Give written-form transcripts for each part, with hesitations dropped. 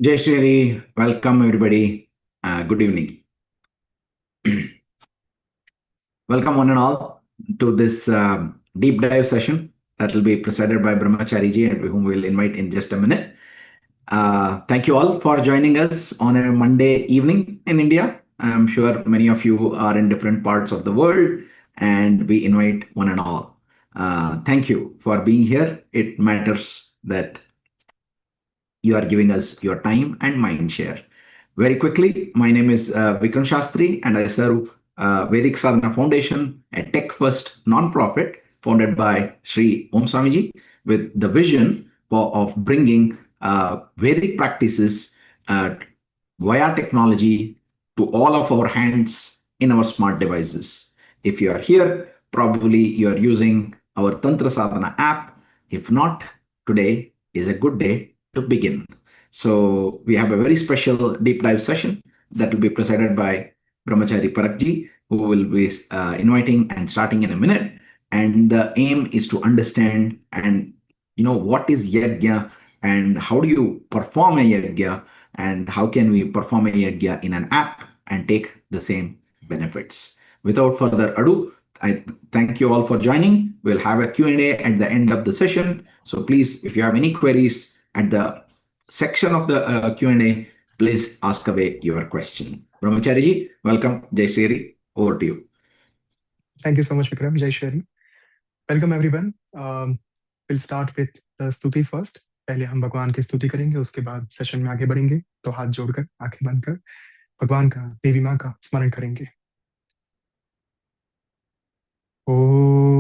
Jai Shri, welcome everybody. Good evening. Welcome one and all to this deep dive session that will be presided by Brahmachari ji, and whom we'll invite in just a minute. Thank you all for joining us on a Monday evening in India. I'm sure many of you are in different parts of the world, and we invite one and all. Thank you for being here. It matters that you are giving us your time and mind share. Very quickly, my name is Vikram Shastri, and I serve Vedic Sadhana Foundation, a tech-first non-profit founded by Sri Om Swamiji, with the vision of bringing Vedic practices via technology to all of our hands in our smart devices. If you are here, probably you are using our Tantra Sadhana app. If not, today is a good day to begin. So we have a very special deep dive session that will be presided by Brahmachari Parakh ji, who will be inviting and starting in a minute. And the aim is to understand and what is yajna and how do you perform a yajna and how can we perform a yajna in an app and take the same benefits. Without further ado, I thank you all for joining. We'll have a Q&A at the end of the session. So please, if you have any queries at the section of the Q&A, please ask away your question. Brahmachari ji, welcome. Jai Shri, over to you. Thank you so much, Vikram. Jai Shri. Welcome everyone. We'll start with the स्तुति first. पहले हम भगवान की स्तुति करेंगे, उसके बाद session में आगे बढ़ेंगे। तो हाथ जोड़कर, आंखें बंद कर भगवान का, देवी माँ का स्मरण करेंगे। ओम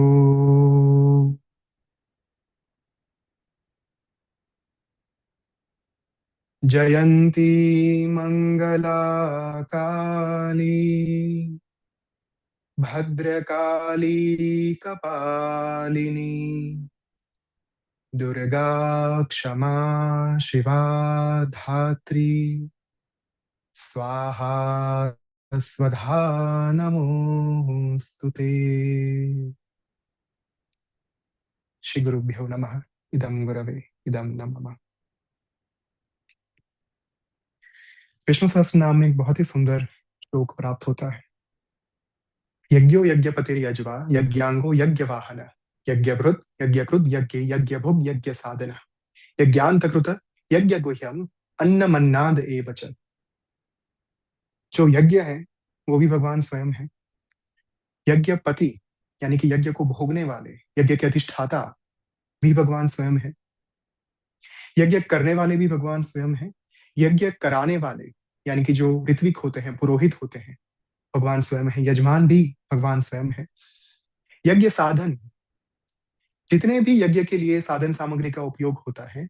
जयंती मंगला काली भद्रकाली कपालिनी दुर्गा क्षमा शिवा धात्री स्वाहा स्वधा नमोस्तुते। श्री गुरुभ्यो नमः। इदं गुरवे इदं नमः। विष्णु सहस्त्र नाम में एक बहुत ही सुंदर श्लोक प्राप्त होता है। यज्ञो यज्ञपतिर्यज्वा यज्ञांगो यज्ञवाहन यज्ञभृत यज्ञकृत यज्ञ यज्ञभुग यज्ञ साधन यज्ञांतकृत यज्ञ गुह्यम अन्नमन्नाद एव च। जो यज्ञ है वो भी भगवान स्वयं है। यज्ञपति यानी कि यज्ञ को भोगने वाले, यज्ञ के अधिष्ठाता भी भगवान स्वयं है। यज्ञ करने वाले भी भगवान स्वयं है। यज्ञ कराने वाले यानी कि जो ऋत्विक होते हैं, पुरोहित होते हैं, भगवान स्वयं है। यजमान भी भगवान स्वयं है। यज्ञ साधन, जितने भी यज्ञ के लिए साधन सामग्री का उपयोग होता है,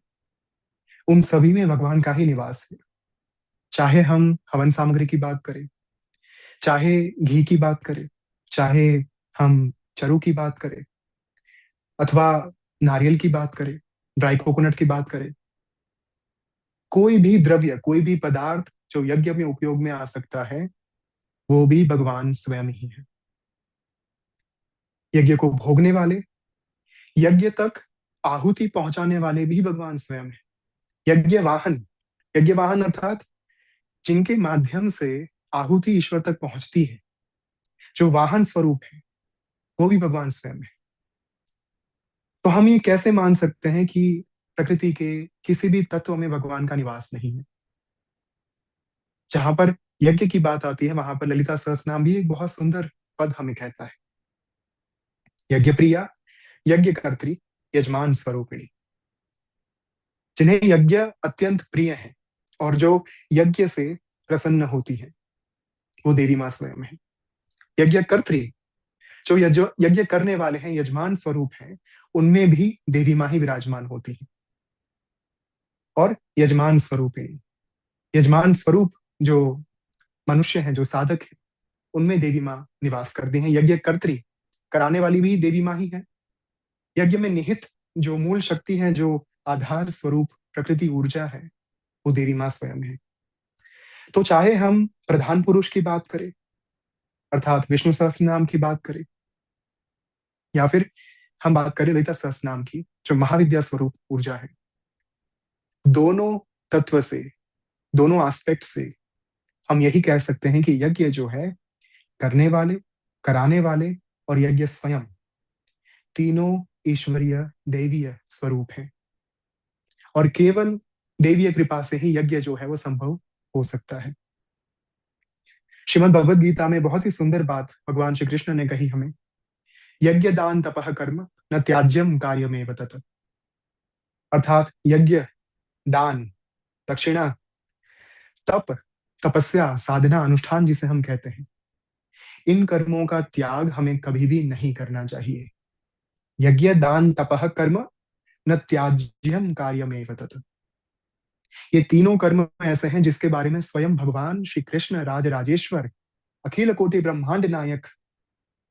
उन सभी में भगवान का ही निवास है। चाहे हम हवन सामग्री की बात करें, चाहे घी की बात करें, चाहे हम चरु की बात करें, अथवा नारियल की बात करें, ड्राई कोकोनट की बात करें, कोई भी द्रव्य, कोई भी पदार्थ जो यज्ञ में उपयोग में आ सकता है, वो भी भगवान स्वयं ही है। यज्ञ को भोगने वाले, यज्ञ तक आहुति पहुंचाने वाले भी भगवान स्वयं है। यज्ञ वाहन अर्थात जिनके माध्यम से आहुति ईश्वर तक पहुंचती है, जो वाहन स्वरूप है, वो भी भगवान स्वयं है। तो हम ये कैसे मान सकते हैं कि प्रकृति के किसी भी तत्व में भगवान का निवास नहीं है? जहां पर यज्ञ की बात आती है, वहां पर ललिता सहस्त्रनाम भी एक बहुत सुंदर पद हमें कहता है। यज्ञ प्रिया, यज्ञ कर्त्री, यजमान स्वरूपिणी। जिन्हें यज्ञ अत्यंत प्रिय है और जो यज्ञ से प्रसन्न होती है, वो देवी मां स्वयं है। यज्ञ कर्त्री, जो यज्ञ करने वाले हैं, यजमान स्वरूप हैं, उनमें भी देवी मां ही विराजमान होती है। और यजमान स्वरूपिणी, यजमान स्वरूप जो मनुष्य हैं, जो साधक हैं, उनमें देवी मां निवास करती हैं। यज्ञ कर्त्री, कराने वाली भी देवी मां ही है। यज्ञ में निहित जो मूल शक्ति है, जो आधार स्वरूप प्रकृति ऊर्जा है, वो देवी मां स्वयं है। तो चाहे हम प्रधान पुरुष की बात करें, अर्थात विष्णु सहस्त्र नाम की बात करें, या फिर हम बात करें ललिता सहस्त्र नाम की, जो महाविद्या स्वरूप ऊर्जा है, दोनों तत्व से दोनों एस्पेक्ट से हम यही कह सकते हैं कि यज्ञ जो है, करने वाले, कराने वाले और यज्ञ स्वयं, तीनों ईश्वरीय दैवीय स्वरूप है। और केवल देवीय कृपा से ही यज्ञ जो है वो संभव हो सकता है। श्रीमद् भगवद गीता में बहुत ही सुंदर बात भगवान श्री कृष्ण ने कही हमें, यज्ञ दान तपः कर्म न त्याज्यम कार्यमेव तत्। अर्थात यज्ञ, दान, दक्षिणा, तप, तपस्या, साधना, अनुष्ठान जिसे हम कहते हैं, इन कर्मों का त्याग हमें कभी भी नहीं करना चाहिए। यज्ञ दान तपः कर्म न त्याज्यम कार्यमेव तत्। ये तीनों कर्म ऐसे हैं जिसके बारे में स्वयं भगवान श्री कृष्ण राज राजेश्वर, अखिल कोटि ब्रह्मांड नायक,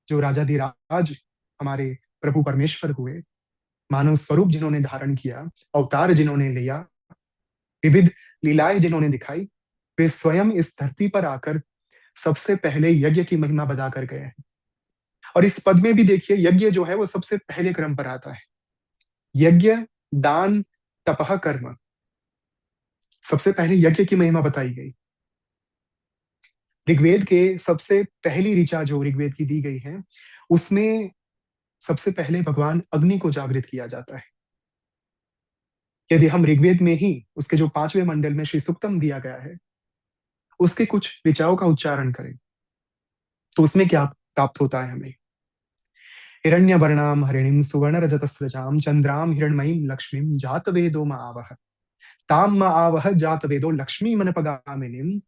जो राजाधिराज हमारे प्रभु परमेश्वर हुए, मानव स्वरूप जिन्होंने धारण किया, अवतार जिन्होंने लिया, विविध लीलाएं जिन्होंने दिखाई, वे स्वयं इस धरती पर आकर सबसे पहले यज्ञ की महिमा बता कर गए हैं। और इस पद में भी देखिए, यज्ञ जो है वो सबसे पहले क्रम पर आता है। यज्ञ दान तपः कर्म, सबसे पहले यज्ञ की महिमा बताई गई। ऋग्वेद के सबसे पहली ऋचा जो ऋग्वेद की दी गई है, उसमें सबसे पहले भगवान अग्नि को जागृत किया जाता है। यदि हम ऋग्वेद में ही उसके जो 5वें मंडल में श्री सुक्तम दिया गया है, उसके कुछ ऋचाओं का उच्चारण करें तो उसमें क्या प्राप्त होता है हमें? हिरण्यवर्णाम हरिणीम सुवर्ण रजतस्रजाम चंद्राम हिरण्मयीम लक्ष्मीम जातवेदो मावह ताम मावह जातवेदो लक्ष्मी मनपगामिनीम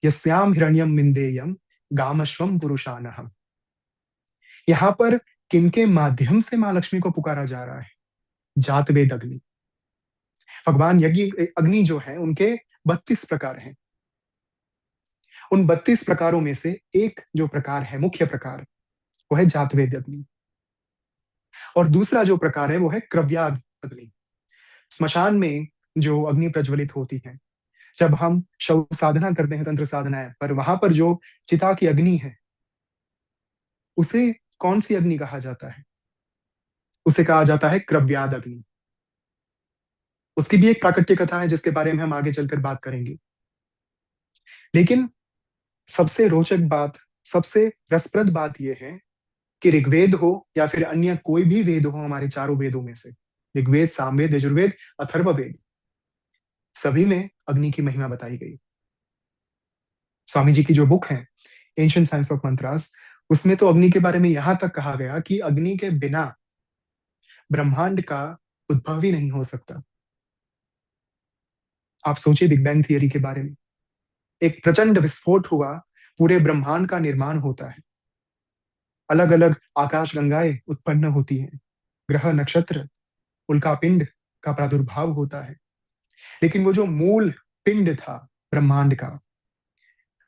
यस्याम हिरण्यम विंदेयम गामश्वम पुरुषानहम। यहाँ पर किनके माध्यम से मां लक्ष्मी को पुकारा जा रहा है? जातवेद अग्नि। भगवान यज्ञ अग्नि जो है उनके 32 प्रकार हैं। उन 32 प्रकारों में से एक जो प्रकार है, मुख्य प्रकार, वो है जातवेद अग्नि। और दूसरा जो प्रकार है वो है क्रव्याद अग्नि। स्मशान में जो अग्नि प्रज्वलित होती है, जब हम शव साधना करते हैं तंत्र साधना ऐप पर, वहां पर जो चिता की अग्नि है, उसे कौन सी अग्नि कहा जाता है? उसे कहा जाता है क्रव्याद अग्नि। उसकी भी एक प्राकट्य कथा है जिसके बारे में हम आगे चलकर बात करेंगे। लेकिन सबसे रोचक बात, सबसे रसप्रद बात यह है कि ऋग्वेद हो या फिर अन्य कोई भी वेद हो, हमारे चारों वेदों में से ऋग्वेद, सामवेद, यजुर्वेद, अथर्ववेद, सभी में अग्नि की महिमा बताई गई। स्वामी जी की जो बुक है एंशिएंट साइंस ऑफ मंत्रास, उसमें तो अग्नि के बारे में यहां तक कहा गया कि अग्नि के बिना ब्रह्मांड का उद्भव ही नहीं हो सकता। आप सोचिए बिग बैंग थियरी के बारे में, एक प्रचंड विस्फोट हुआ, पूरे ब्रह्मांड का निर्माण होता है, अलग अलग आकाश गंगाएं उत्पन्न होती हैं, ग्रह नक्षत्र, उल्कापिंड का प्रादुर्भाव होता है। लेकिन वो जो मूल पिंड था ब्रह्मांड का,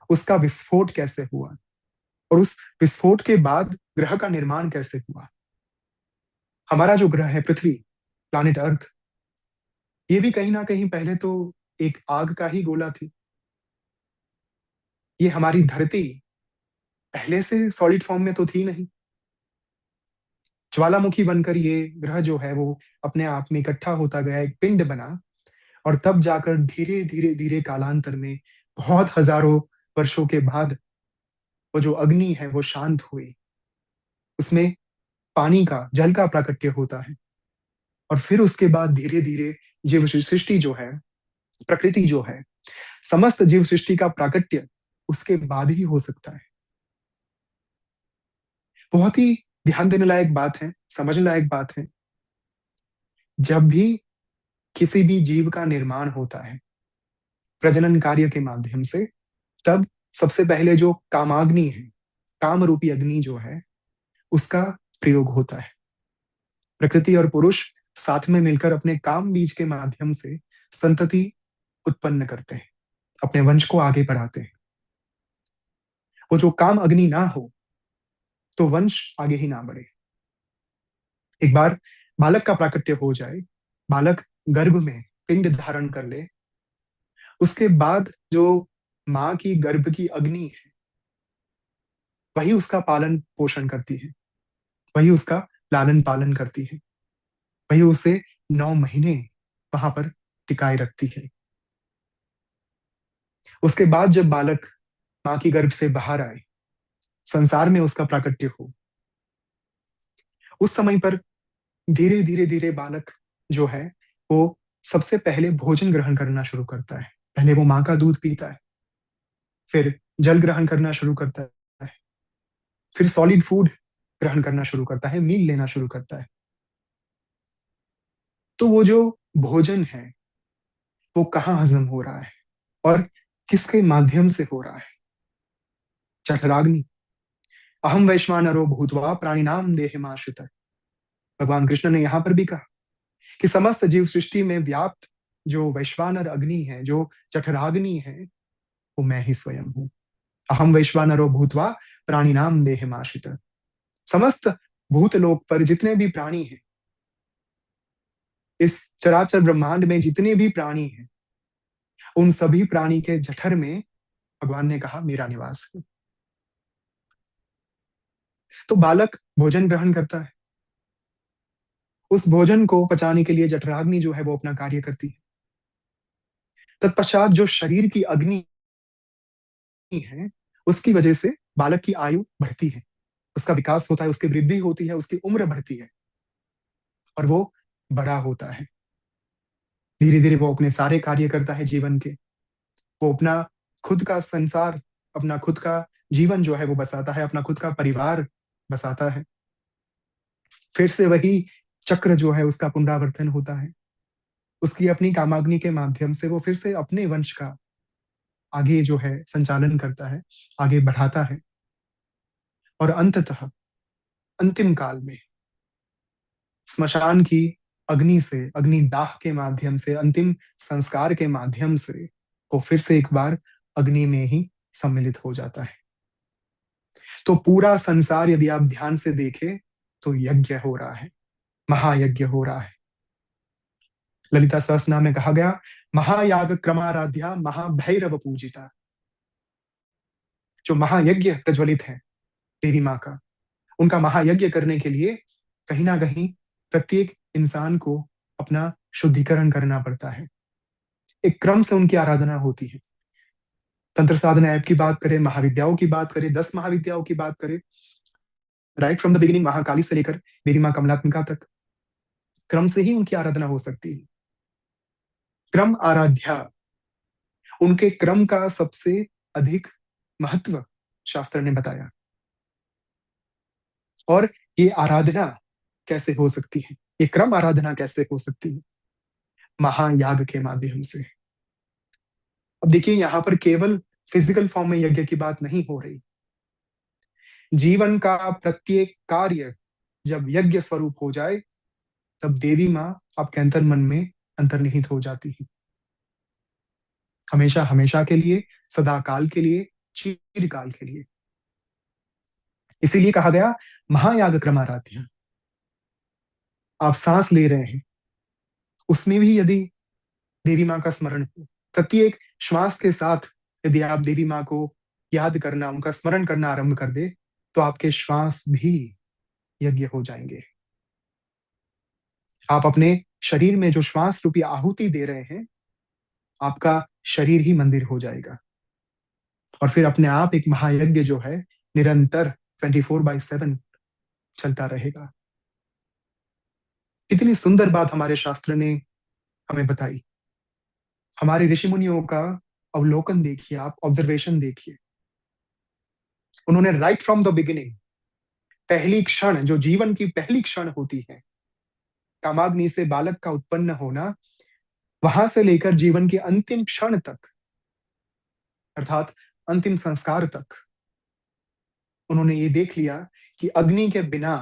उसका विस्फोट कैसे हुआ, और उस विस्फोट के बाद ग्रह का निर्माण कैसे हुआ? हमारा जो ग्रह है पृथ्वी, प्लैनेट अर्थ, ये भी कहीं ना कहीं पहले तो एक आग का ही गोला थी। ये हमारी धरती पहले से सॉलिड फॉर्म में तो थी नहीं। ज्वालामुखी बनकर ये ग्रह जो है वो अपने आप में इकट्ठा होता गया, एक पिंड बना, और तब जाकर धीरे धीरे धीरे कालांतर में, बहुत हजारों वर्षों के बाद, वो जो अग्नि है वो शांत हुई, उसमें पानी का, जल का प्राकट्य होता है। और फिर उसके बाद धीरे धीरे जीव सृष्टि जो है, प्रकृति जो है, समस्त जीव सृष्टि का प्राकट्य उसके बाद ही हो सकता है। बहुत ही ध्यान देने लायक बात है, समझने लायक बात है। जब भी किसी भी जीव का निर्माण होता है प्रजनन कार्य के माध्यम से, तब सबसे पहले जो कामाग्नि है, काम रूपी अग्नि जो है, उसका प्रयोग होता है। प्रकृति और पुरुष साथ में मिलकर अपने काम बीज के माध्यम से संतति उत्पन्न करते हैं, अपने वंश को आगे बढ़ाते हैं। वो जो काम अग्नि ना हो तो वंश आगे ही ना बढ़े। एक बार बालक का प्राकट्य हो जाए, बालक गर्भ में पिंड धारण कर ले, उसके बाद जो मां की गर्भ की अग्नि है, वही उसका पालन पोषण करती है, वही उसका लालन पालन करती है, वही उसे 9 महीने वहां पर टिकाए रखती है। उसके बाद जब बालक मां की गर्भ से बाहर आए, संसार में उसका प्राकट्य हो, उस समय पर धीरे धीरे धीरे बालक जो है वो सबसे पहले भोजन ग्रहण करना शुरू करता है। पहले वो मां का दूध पीता है, फिर जल ग्रहण करना शुरू करता है, फिर सॉलिड फूड ग्रहण करना शुरू करता है, मील लेना शुरू करता है। तो वो जो भोजन है वो कहाँ हजम हो रहा है और किसके माध्यम से हो रहा है? जठराग्नि। अहम वैश्वानरो भूत्वा प्राणिनाम देहमाश्रितः। भगवान कृष्ण ने यहां पर भी कहा कि समस्त जीव सृष्टि में व्याप्त जो वैश्वानर अग्नि है, जो जठराग्नि है, वो मैं ही स्वयं हूं। अहम वैश्वानरो भूत्वा प्राणिनाम देहमाश्रितः। समस्त भूतलोक पर जितने भी प्राणी हैं, इस चराचर ब्रह्मांड में जितने भी प्राणी हैं, उन सभी प्राणी के जठर में भगवान ने कहा मेरा निवास है। तो बालक भोजन ग्रहण करता है, उस भोजन को पचाने के लिए जठराग्नि जो है वो अपना कार्य करती है। तत्पश्चात जो शरीर की अग्नि है, उसकी वजह से बालक की आयु बढ़ती है, उसका विकास होता है, उसकी वृद्धि होती है, उसकी उम्र बढ़ती है और वो बड़ा होता है। धीरे धीरे वो अपने सारे कार्य करता है जीवन के, वो अपना खुद का संसार, अपना खुद का जीवन जो है वो बसाता है, अपना खुद का परिवार बसाता है। फिर से वही चक्र जो है उसका पुनरावर्तन होता है। उसकी अपनी कामाग्नि के माध्यम से वो फिर से अपने वंश का आगे जो है संचालन करता है, आगे बढ़ाता है और अंततः अंतिम काल में स्मशान की अग्नि से, अग्निदाह के माध्यम से, अंतिम संस्कार के माध्यम से वो फिर से एक बार अग्नि में ही सम्मिलित हो जाता है। तो पूरा संसार यदि आप ध्यान से देखें तो यज्ञ हो रहा है, महायज्ञ हो रहा है। ललिता सहस्रनाम में कहा गया महायाग क्रमाराध्या महाभैरव पूजिता। जो महायज्ञ प्रज्वलित है देवी माँ का, उनका महायज्ञ करने के लिए कहीं ना कहीं प्रत्येक इंसान को अपना शुद्धिकरण करना पड़ता है। एक क्रम से उनकी आराधना होती है। तंत्र साधना ऐप की बात करें, महाविद्याओं की बात करें, 10 महाविद्याओं की बात करें, right from the beginning Mahakali से लेकर देवी माँ कमलात्मिका तक, क्रम से ही उनकी आराधना हो सकती है। क्रम आराध्या, उनके क्रम का सबसे अधिक महत्व शास्त्र ने बताया। और ये आराधना कैसे हो सकती है, ये क्रम आराधना कैसे हो सकती है? महायाग के माध्यम से। अब देखिए यहां पर केवल फिजिकल फॉर्म में यज्ञ की बात नहीं हो रही। जीवन का प्रत्येक कार्य जब यज्ञ स्वरूप हो जाए, तब देवी माँ आपके अंतर मन में अंतर्निहित हो जाती है, हमेशा हमेशा के लिए, सदा काल के लिए, चिरकाल के लिए। इसीलिए कहा गया महायाग क्रमाराध्य। आप सांस ले रहे हैं, उसमें भी यदि देवी माँ का स्मरण हो, प्रत्येक श्वास के साथ यदि आप देवी माँ को याद करना, उनका स्मरण करना आरंभ कर दे, तो आपके श्वास भी यज्ञ हो जाएंगे। आप अपने शरीर में जो श्वास रूपी आहुति दे रहे हैं, आपका शरीर ही मंदिर हो जाएगा और फिर अपने आप एक महायज्ञ जो है निरंतर 24/7 चलता रहेगा। कितनी सुंदर बात हमारे शास्त्र ने हमें बताई। हमारे ऋषि मुनियों का अवलोकन देखिए, आप ऑब्जर्वेशन देखिए। उन्होंने राइट फ्रॉम द बिगिनिंग, पहली क्षण, जो जीवन की पहली क्षण होती है, कामाग्नि से बालक का उत्पन्न होना, वहां से लेकर जीवन के अंतिम क्षण तक, अर्थात अंतिम संस्कार तक, उन्होंने ये देख लिया कि अग्नि के बिना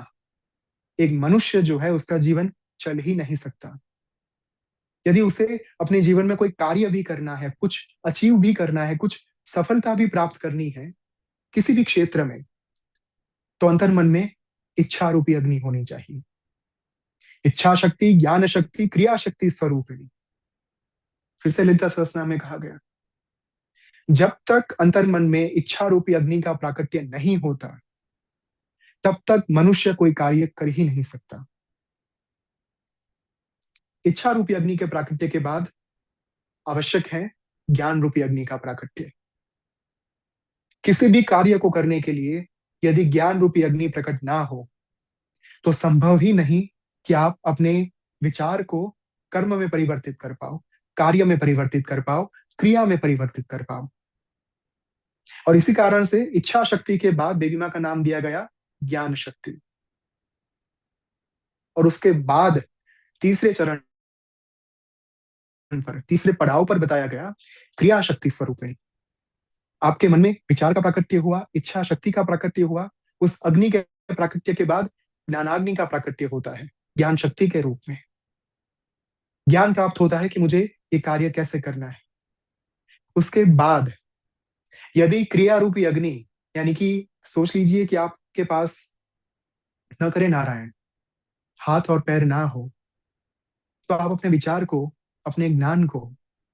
एक मनुष्य जो है उसका जीवन चल ही नहीं सकता। यदि उसे अपने जीवन में कोई कार्य भी करना है, कुछ अचीव भी करना है, कुछ सफलता भी प्राप्त करनी है किसी भी क्षेत्र में, तो अंतर मन में इच्छा रूपी अग्नि होनी चाहिए। इच्छा शक्ति, ज्ञान शक्ति, क्रिया शक्ति स्वरूपिणी। फिर से ललिता सहस्त्रनाम में कहा गया जब तक अंतर मन में इच्छा रूपी अग्नि का प्राकट्य नहीं होता, तब तक मनुष्य कोई कार्य कर ही नहीं सकता। इच्छा रूपी अग्नि के प्राकट्य के बाद आवश्यक है ज्ञान रूपी अग्नि का प्राकट्य। किसी भी कार्य को करने के लिए यदि ज्ञान रूपी अग्नि प्रकट ना हो तो संभव ही नहीं कि आप अपने विचार को कर्म में परिवर्तित कर पाओ, कार्य में परिवर्तित कर पाओ, क्रिया में परिवर्तित कर पाओ। और इसी कारण से इच्छा शक्ति के बाद देवी मां का नाम दिया गया ज्ञान शक्ति। और उसके बाद तीसरे चरण पर, तीसरे पड़ाव पर बताया गया क्रिया शक्ति स्वरूपिणी। आपके मन में विचार का प्राकट्य हुआ, इच्छा शक्ति का प्राकट्य हुआ, उस अग्नि के प्राकट्य के बाद ज्ञानाग्नि का प्राकट्य होता है ज्ञान शक्ति के रूप में। ज्ञान प्राप्त होता है कि मुझे ये कार्य कैसे करना है। उसके बाद यदि क्रिया रूपी अग्नि, यानी कि सोच लीजिए कि आपके पास न करे नारायण हाथ और पैर ना हो, तो आप अपने विचार को, अपने ज्ञान को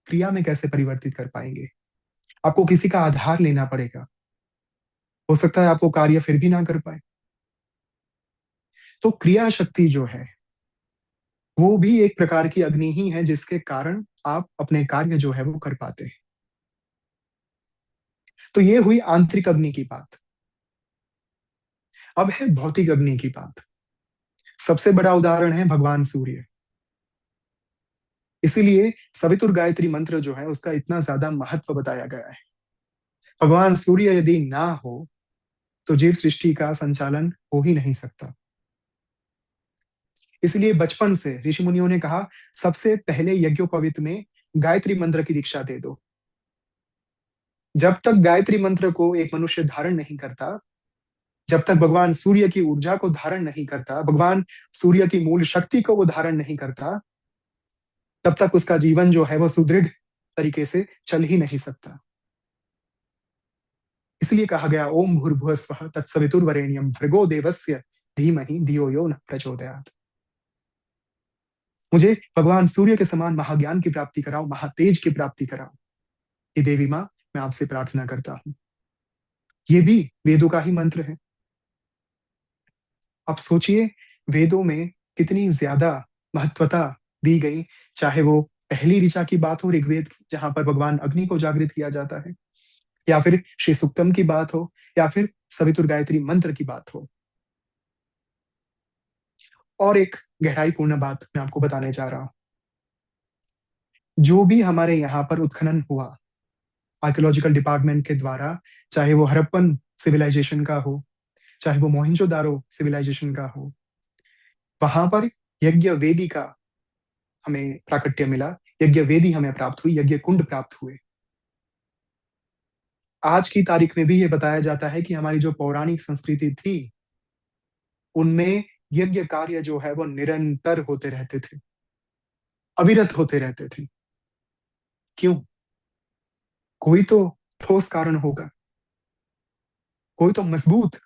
क्रिया में कैसे परिवर्तित कर पाएंगे। आपको किसी का आधार लेना पड़ेगा। हो सकता है आप वो कार्य फिर भी ना कर पाए। तो क्रिया शक्ति जो है वो भी एक प्रकार की अग्नि ही है जिसके कारण आप अपने कार्य जो है वो कर पाते हैं। तो ये हुई आंतरिक अग्नि की बात। अब है भौतिक अग्नि की बात। सबसे बड़ा उदाहरण है भगवान सूर्य। इसीलिए सवितुर गायत्री मंत्र जो है उसका इतना ज्यादा महत्व बताया गया है। भगवान सूर्य यदि ना हो तो जीव सृष्टि का संचालन हो ही नहीं सकता। इसलिए बचपन से ऋषि मुनियों ने कहा सबसे पहले यज्ञोपवीत में गायत्री मंत्र की दीक्षा दे दो। जब तक गायत्री मंत्र को एक मनुष्य धारण नहीं करता, जब तक भगवान सूर्य की ऊर्जा को धारण नहीं करता, भगवान सूर्य की मूल शक्ति को वो धारण नहीं करता, तब तक उसका जीवन जो है वो सुदृढ़ तरीके से चल ही नहीं सकता। इसलिए कहा गया ओम भूर्भुवः स्वः तत्सवितुर्वरेण्यं भर्गो देवस्य धीमहि धियो यो न प्रचोदयात्। मुझे भगवान सूर्य के समान महाज्ञान की प्राप्ति कराओ, महातेज की प्राप्ति कराओ। ये देवी मां मैं आपसे प्रार्थना करता हूं। ये भी वेदों का ही मंत्र है। आप सोचिए वेदों में कितनी ज्यादा महत्वता दी गई, चाहे वो पहली ऋचा की बात हो ऋग्वेद की जहां पर भगवान अग्नि को जागृत किया जाता है, या फिर श्री सुक्तम की बात हो, या फिर सवितुर गायत्री मंत्र की बात हो। और एक गहराई पूर्ण बात मैं आपको बताने जा रहा हूं। जो भी हमारे यहाँ पर उत्खनन हुआ आर्कियोलॉजिकल डिपार्टमेंट के द्वारा, चाहे वो हड़प्पन सिविलाइजेशन का हो, चाहे वो मोहनजोदारो सिविलाइजेशन का हो, वहां पर यज्ञ वेदी का हमें प्राकट्य मिला, यज्ञ वेदी हमें प्राप्त हुई, यज्ञ कुंड प्राप्त हुए। आज की तारीख में भी ये बताया जाता है कि हमारी जो पौराणिक संस्कृति थी उनमें यज्ञ कार्य जो है वो निरंतर होते रहते थे, अविरत होते रहते थे। क्यों? कोई तो ठोस कारण होगा, कोई तो मजबूत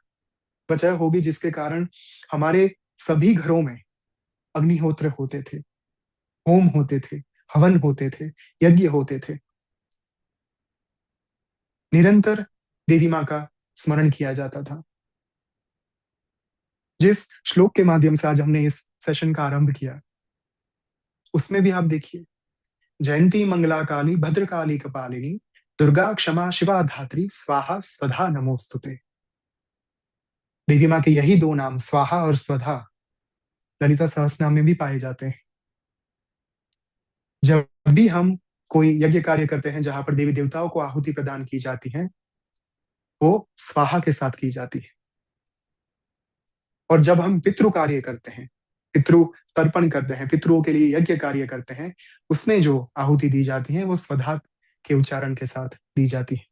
वजह होगी जिसके कारण हमारे सभी घरों में अग्निहोत्र होते थे, होम होते थे, हवन होते थे, यज्ञ होते थे। निरंतर देवी मां का स्मरण किया जाता था। जिस श्लोक के माध्यम से आज हमने इस सेशन का आरंभ किया उसमें भी आप देखिए, जयंती मंगला काली भद्रकाली कपालिनी दुर्गा क्षमा शिवा धात्री स्वाहा स्वधा नमोस्तुते। देवी मां के यही दो नाम स्वाहा और स्वधा ललिता सहस्त्रनाम में भी पाए जाते हैं। जब भी हम कोई यज्ञ कार्य करते हैं जहां पर देवी देवताओं को आहुति प्रदान की जाती है वो स्वाहा के साथ की जाती है। और जब हम पितृ कार्य करते हैं, पितृ तर्पण करते हैं, पितरों के लिए यज्ञ कार्य करते हैं, उसमें जो आहुति दी जाती है वो स्वधा के उच्चारण के साथ दी जाती है।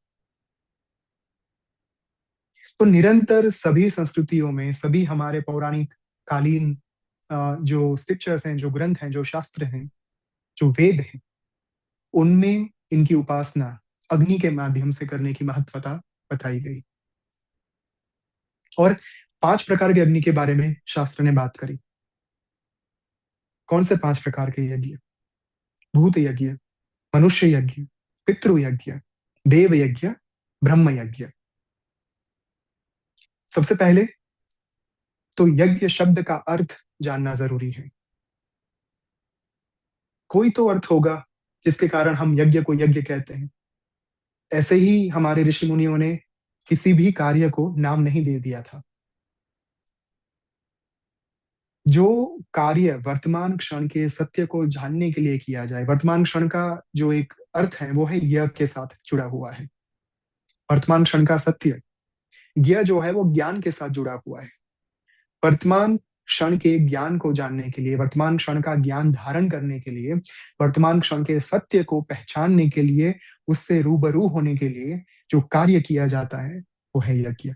तो निरंतर सभी संस्कृतियों में, सभी हमारे पौराणिक कालीन जो स्क्रिप्चर्स हैं, जो ग्रंथ हैं, जो शास्त्र हैं, जो वेद हैं, उनमें इनकी उपासना अग्नि के माध्यम से करने की महत्वता बताई गई। और 5 प्रकार के अग्नि के बारे में शास्त्र ने बात करी। कौन से 5 प्रकार के यज्ञ? भूत यज्ञ, मनुष्य यज्ञ, पितृ यज्ञ, देव यज्ञ, ब्रह्म यज्ञ। सबसे पहले तो यज्ञ शब्द का अर्थ जानना जरूरी है। कोई तो अर्थ होगा जिसके कारण हम यज्ञ को यज्ञ कहते हैं। ऐसे ही हमारे ऋषि मुनियों ने किसी भी कार्य को नाम नहीं दे दिया था। जो कार्य वर्तमान क्षण के सत्य को जानने के लिए किया जाए, वर्तमान क्षण का जो एक अर्थ है वो है यज्ञ के साथ जुड़ा हुआ है। वर्तमान क्षण का सत्य, यज्ञ जो है वो ज्ञान के साथ जुड़ा हुआ है। वर्तमान क्षण के ज्ञान को जानने के लिए, वर्तमान क्षण का ज्ञान धारण करने के लिए, वर्तमान क्षण के सत्य को पहचानने के लिए, उससे रूबरू होने के लिए जो कार्य किया जाता है वो है यज्ञ।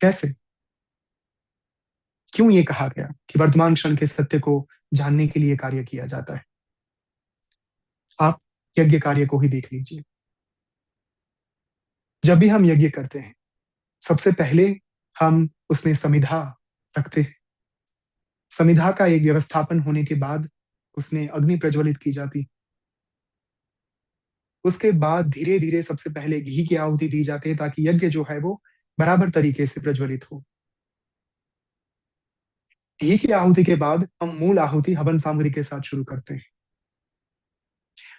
कैसे, क्यों ये कहा गया कि वर्तमान क्षण के सत्य को जानने के लिए कार्य किया जाता है? आप यज्ञ कार्य को ही देख लीजिए। जब भी हम यज्ञ करते हैं, सबसे पहले हम उसमें समिधा रखते हैं। समिधा का एक व्यवस्थापन होने के बाद उसमें अग्नि प्रज्वलित की जाती। उसके बाद धीरे धीरे सबसे पहले घी की आहुति दी जाती है ताकि यज्ञ जो है वो बराबर तरीके से प्रज्वलित हो। घी की आहुति के बाद हम मूल आहुति हवन सामग्री के साथ शुरू करते हैं।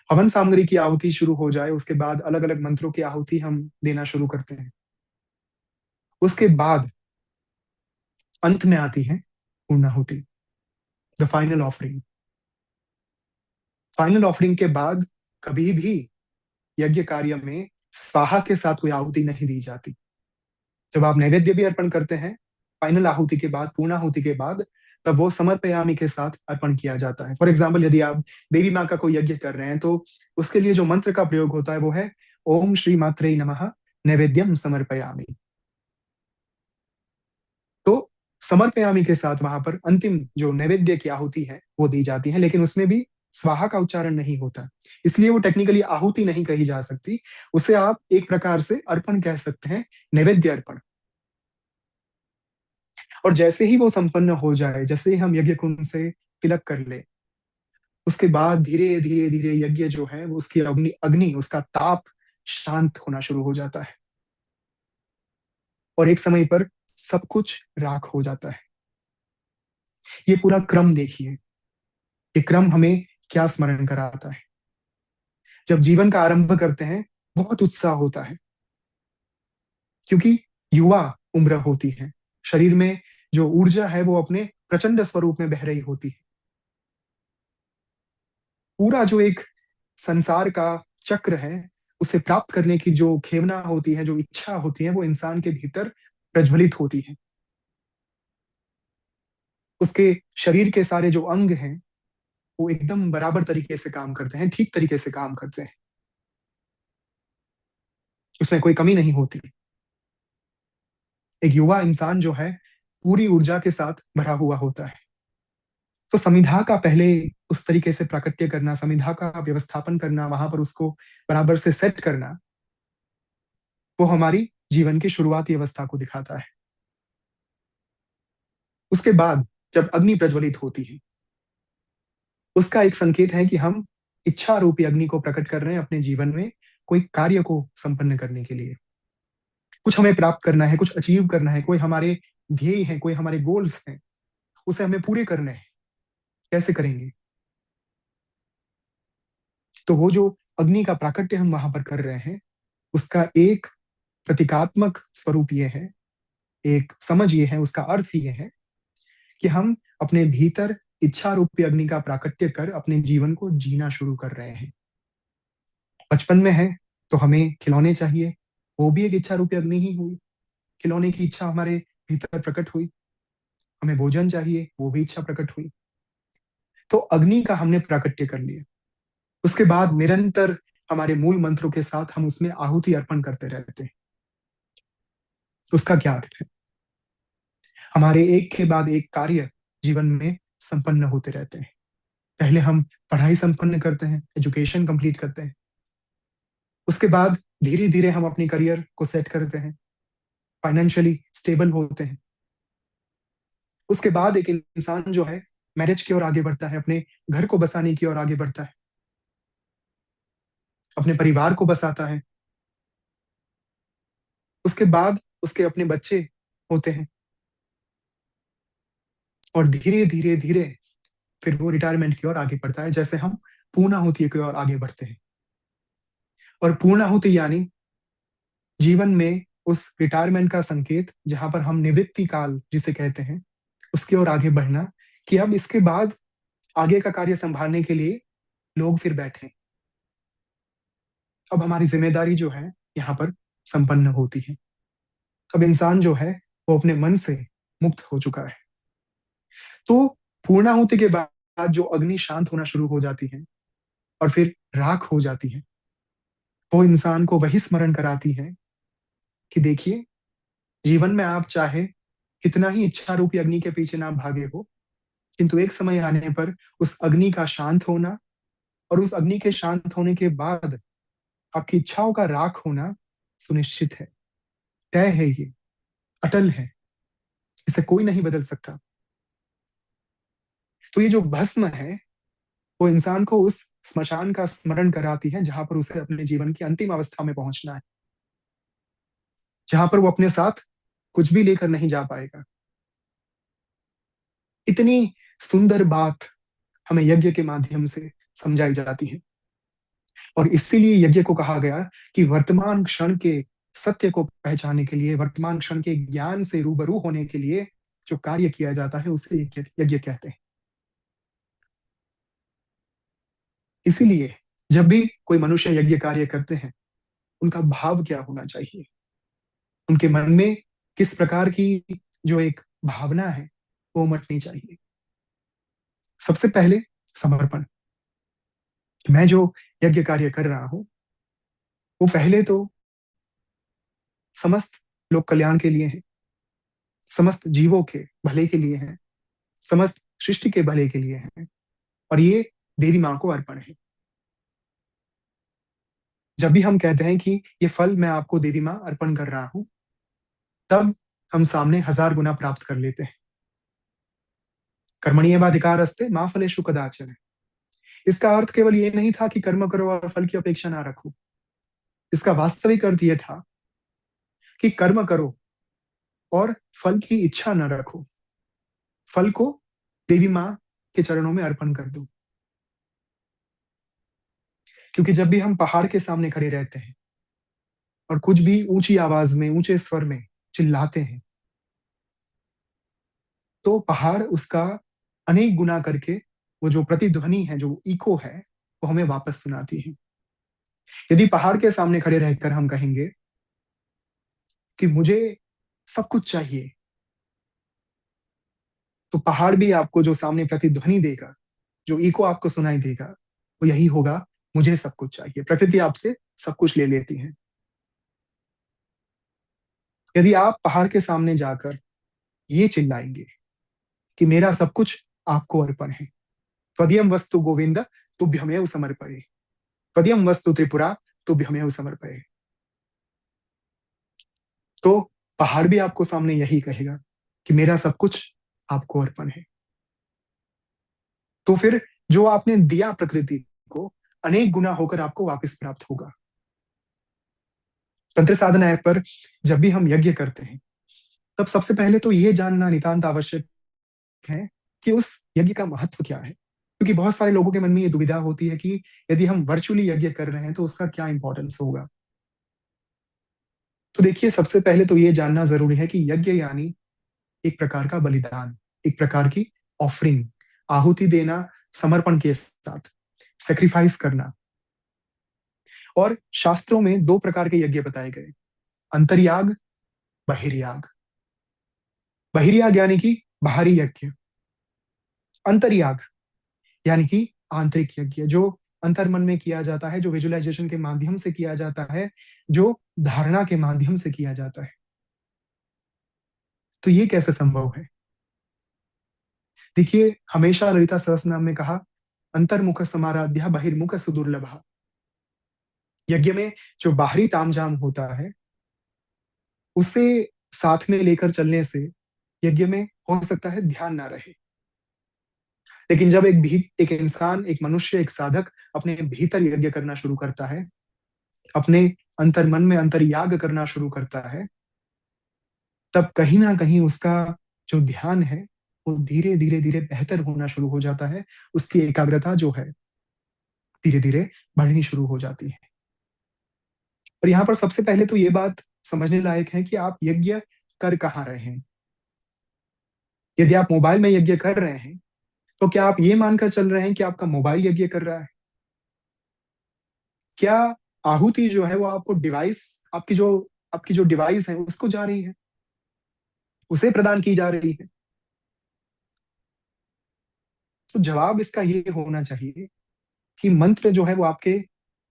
हवन सामग्री की आहुति शुरू हो जाए उसके बाद अलग अलग मंत्रों की आहुति हम देना शुरू करते हैं। उसके बाद अंत में आती है पूर्णाहुति, the final offering. Final offering के बाद कभी भी यज्ञ कार्य में स्वाहा के साथ कोई आहुति नहीं दी जाती। जब आप नैवेद्य भी अर्पण करते हैं फाइनल आहुति के बाद, पूर्णाहुति के बाद, तब वो समर्पयामि के साथ अर्पण किया जाता है। फॉर एग्जाम्पल, यदि आप देवी माँ का कोई यज्ञ कर रहे हैं तो उसके लिए जो मंत्र का प्रयोग होता है वो है ओम श्री मात्रे नमः नैवेद्यम समर्पयामि। तो समर्पयामि के साथ वहां पर अंतिम जो नैवेद्य की आहुति है वो दी जाती है, लेकिन उसमें भी स्वाहा का उच्चारण नहीं होता, इसलिए वो टेक्निकली आहुति नहीं कही जा सकती। उसे आप एक प्रकार से अर्पण कह सकते हैं, नैवेद्य अर्पण। और जैसे ही वो संपन्न हो जाए, जैसे ही हम यज्ञ कुंड से तिलक कर ले, उसके बाद धीरे धीरे धीरे यज्ञ जो है वो उसकी अग्नि अग्नि उसका ताप शांत होना शुरू हो जाता है और एक समय पर सब कुछ राख हो जाता है। ये पूरा क्रम देखिए, ये क्रम हमें क्या स्मरण कराता है। जब जीवन का आरंभ करते हैं बहुत उत्साह होता है, क्योंकि युवा उम्र होती है, शरीर में जो ऊर्जा है वो अपने प्रचंड स्वरूप में बह रही होती है। पूरा जो एक संसार का चक्र है उसे प्राप्त करने की जो खेवना होती है, जो इच्छा होती है, वो इंसान के भीतर प्रज्वलित होती है। उसके शरीर के सारे जो अंग हैं वो एकदम बराबर तरीके से काम करते हैं, ठीक तरीके से काम करते हैं, उसमें कोई कमी नहीं होती। एक युवा इंसान जो है पूरी ऊर्जा के साथ भरा हुआ होता है। तो समिधा का पहले उस तरीके से प्राकट्य करना, समिधा का व्यवस्थापन करना, वहां पर उसको बराबर से सेट करना, वो हमारी जीवन की शुरुआती अवस्था को दिखाता है। उसके बाद जब अग्नि प्रज्वलित होती है, उसका एक संकेत है कि हम इच्छा रूपी अग्नि को प्रकट कर रहे हैं अपने जीवन में कोई कार्य को संपन्न करने के लिए। कुछ हमें प्राप्त करना है, कुछ अचीव करना है, कोई हमारे ध्येय है, कोई हमारे गोल्स हैं, उसे हमें पूरे करने हैं। कैसे करेंगे? तो वो जो अग्नि का प्राकट्य हम वहां पर कर रहे हैं, उसका एक प्रतीकात्मक स्वरूप ये है, एक समझ ये है, उसका अर्थ ये है कि हम अपने भीतर इच्छा रूपी अग्नि का प्राकट्य कर अपने जीवन को जीना शुरू कर रहे हैं। बचपन में है तो हमें खिलौने चाहिए, वो भी एक इच्छा रूपी अग्नि ही हुई, खिलौने की इच्छा हमारे भीतर प्रकट हुई। हमें भोजन चाहिए, वो भी इच्छा प्रकट हुई। तो अग्नि का हमने प्राकट्य कर लिया। उसके बाद निरंतर हमारे मूल मंत्रों के साथ हम उसमें आहुति अर्पण करते रहते हैं। उसका क्या अर्थ है? हमारे एक के बाद एक कार्य जीवन में संपन्न होते रहते हैं। पहले हम पढ़ाई संपन्न करते हैं, एजुकेशन कंप्लीट करते हैं। उसके बाद धीरे धीरे हम अपने करियर को सेट करते हैं, फाइनेंशियली स्टेबल होते हैं। उसके बाद एक इंसान जो है मैरिज की ओर आगे बढ़ता है, अपने घर को बसाने की ओर आगे बढ़ता है, अपने परिवार को बसाता है। उसके बाद उसके अपने बच्चे होते हैं और धीरे धीरे धीरे फिर वो रिटायरमेंट की ओर आगे बढ़ता है, जैसे हम पूर्णाहुति की ओर आगे बढ़ते हैं। और पूर्णाहुति यानी जीवन में उस रिटायरमेंट का संकेत, जहां पर हम निवृत्ति काल जिसे कहते हैं, उसकी ओर आगे बढ़ना, कि अब इसके बाद आगे का कार्य संभालने के लिए लोग फिर बैठे। अब हमारी जिम्मेदारी जो है यहाँ पर संपन्न होती है। अब इंसान जो है वो अपने मन से मुक्त हो चुका है। तो पूर्णाहुति के बाद जो अग्नि शांत होना शुरू हो जाती है और फिर राख हो जाती है, वो इंसान को वही स्मरण कराती है कि देखिए, जीवन में आप चाहे कितना ही इच्छा रूपी अग्नि के पीछे ना भागे हो, किंतु एक समय आने पर उस अग्नि का शांत होना और उस अग्नि के शांत होने के बाद आपकी इच्छाओं का राख होना सुनिश्चित है, तय है, ये अटल है, इसे कोई नहीं बदल सकता। तो ये जो भस्म है वो इंसान को उस स्मशान का स्मरण कराती है, जहां पर उसे अपने जीवन की अंतिम अवस्था में पहुंचना है, जहां पर वो अपने साथ कुछ भी लेकर नहीं जा पाएगा। इतनी सुंदर बात हमें यज्ञ के माध्यम से समझाई जाती है। और इसीलिए यज्ञ को कहा गया कि वर्तमान क्षण के सत्य को पहचानने के लिए, वर्तमान क्षण के ज्ञान से रूबरू होने के लिए जो कार्य किया जाता है उसे यज्ञ कहते हैं। इसीलिए जब भी कोई मनुष्य यज्ञ कार्य करते हैं, उनका भाव क्या होना चाहिए, उनके मन में किस प्रकार की जो एक भावना है वो उमटनी चाहिए। सबसे पहले समर्पण। मैं जो यज्ञ कार्य कर रहा हूं वो पहले तो समस्त लोक कल्याण के लिए है, समस्त जीवों के भले के लिए है, समस्त सृष्टि के भले के लिए है, और ये देवी मां को अर्पण है। जब भी हम कहते हैं कि ये फल मैं आपको देवी मां अर्पण कर रहा हूं, तब हम सामने 1000 गुना प्राप्त कर लेते हैं। कर्मण्येवाधिकारस्ते मा फलेषु कदाचन। इसका अर्थ केवल ये नहीं था कि कर्म करो और फल की अपेक्षा ना रखो। इसका वास्तविक अर्थ यह था कि कर्म करो और फल की इच्छा न रखो, फल को देवी मां के चरणों में अर्पण कर दो। क्योंकि जब भी हम पहाड़ के सामने खड़े रहते हैं और कुछ भी ऊंची आवाज में, ऊंचे स्वर में चिल्लाते हैं, तो पहाड़ उसका अनेक गुना करके वो जो प्रतिध्वनि है, जो इको है, वो हमें वापस सुनाती है। यदि पहाड़ के सामने खड़े रहकर हम कहेंगे कि मुझे सब कुछ चाहिए, तो पहाड़ भी आपको जो सामने प्रतिध्वनि देगा, जो इको आपको सुनाई देगा, वो यही होगा, मुझे सब कुछ चाहिए। प्रकृति आपसे सब कुछ ले लेती है। यदि आप पहाड़ के सामने जाकर ये चिल्लाएंगे कि मेरा सब कुछ आपको अर्पण है, त्वदीयं वस्तु गोविंद तुभ्यमेव समर्पये, त्वदीयं वस्तु त्रिपुरा तुभ्यमेव समर्पये, तो पहाड़ भी आपको सामने यही कहेगा कि मेरा सब कुछ आपको अर्पण है। तो फिर जो आपने दिया प्रकृति को, अनेक गुना होकर आपको वापस प्राप्त होगा। तंत्र साधना ऐप पर जब भी हम यज्ञ करते हैं, तब सबसे पहले तो ये जानना नितांत आवश्यक है कि उस यज्ञ का महत्व क्या है। क्योंकि बहुत सारे लोगों के मन में ये दुविधा होती है कि यदि हम वर्चुअली यज्ञ कर रहे हैं तो उसका क्या इंपॉर्टेंस होगा। तो देखिए, सबसे पहले तो ये जानना जरूरी है कि यज्ञ यानी एक प्रकार का बलिदान, एक प्रकार की ऑफरिंग, आहुति देना समर्पण के साथ, सेक्रीफाइस करना। और शास्त्रों में 2 प्रकार के यज्ञ बताए गए, अंतर्याग, बहिर्याग। बहिर्याग यानी कि बाहरी यज्ञ, अंतर्याग यानी कि आंतरिक यज्ञ, जो अंतर्मन में किया जाता है, जो विजुअलाइजेशन के माध्यम से किया जाता है, जो धारणा के माध्यम से किया जाता है। तो ये कैसे संभव है? देखिए, हमेशा ललिता सहस्त्रनाम में कहा, अंतर्मुख समाराध्या बहिर्मुख सुदुर्लभ। यज्ञ में जो बाहरी तामझाम होता है, उसे साथ में लेकर चलने से यज्ञ में हो सकता है ध्यान ना रहे। लेकिन जब एक इंसान, एक मनुष्य, एक साधक अपने भीतर यज्ञ करना शुरू करता है, अपने अंतर्मन में अंतर्याग करना शुरू करता है, तब कहीं ना कहीं उसका जो ध्यान है वो धीरे धीरे धीरे बेहतर होना शुरू हो जाता है। उसकी एकाग्रता जो है धीरे धीरे बढ़नी शुरू हो जाती है। और यहाँ पर सबसे पहले तो ये बात समझने लायक है कि आप यज्ञ कर कहाँ रहे हैं। यदि आप मोबाइल में यज्ञ कर रहे हैं तो क्या आप ये मानकर चल रहे हैं कि आपका मोबाइल यज्ञ कर रहा है? क्या आहुति जो है वो आपको डिवाइस, आपकी जो डिवाइस है उसको जा रही है, उसे प्रदान की जा रही है? तो जवाब इसका ये होना चाहिए कि मंत्र जो है वो आपके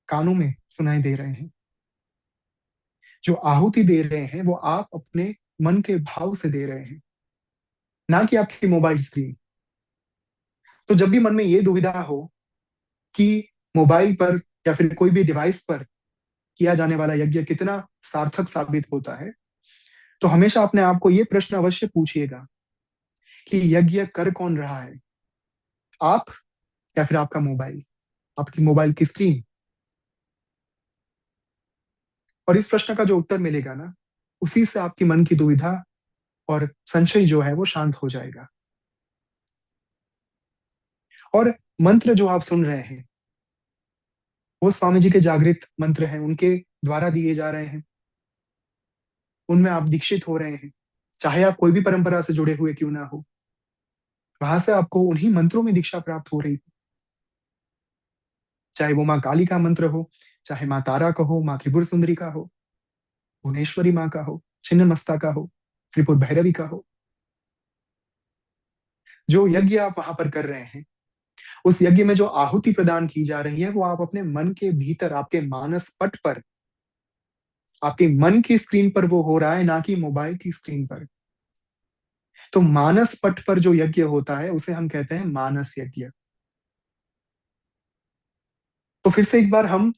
कानों में सुनाई दे रहे हैं। जो आहुति दे रहे हैं वो आप अपने मन के भाव से दे रहे हैं, ना कि आपकी मोबाइल स्क्रीन। तो जब भी मन में ये दुविधा हो कि मोबाइल पर या फिर कोई भी डिवाइस पर किया जाने वाला यज्ञ कितना सार्थक साबित होता है, तो हमेशा अपने आप को ये प्रश्न अवश्य पूछिएगा कि यज्ञ कर कौन रहा है, आप या फिर आपका मोबाइल, आपकी मोबाइल की स्क्रीन? और इस प्रश्न का जो उत्तर मिलेगा ना, उसी से आपकी मन की दुविधा और संशय जो है वो शांत हो जाएगा। और मंत्र जो आप सुन रहे हैं वो स्वामी जी के जागृत मंत्र हैं, उनके द्वारा दिए जा रहे हैं, उनमें आप दीक्षित हो रहे हैं। चाहे आप कोई भी परंपरा से जुड़े हुए क्यों ना हो, वहां से आपको उन्हीं मंत्रों में दीक्षा प्राप्त हो रही है। चाहे वो माँ काली का मंत्र हो, चाहे माँ तारा का हो, माँ त्रिपुर सुंदरी का हो, भुवनेश्वरी माँ का हो, छिन्न मस्ता का हो, त्रिपुर भैरवी का हो। जो यज्ञ आप वहां पर कर रहे हैं, उस यज्ञ में जो आहुति प्रदान की जा रही है वो आप अपने मन के भीतर, आपके मानस पट पर, आपके मन की स्क्रीन पर वो हो रहा है, ना कि मोबाइल की स्क्रीन पर। तो मानस पट पर जो यज्ञ होता है उसे हम कहते हैं मानस यज्ञ। तो फिर से एक बार हम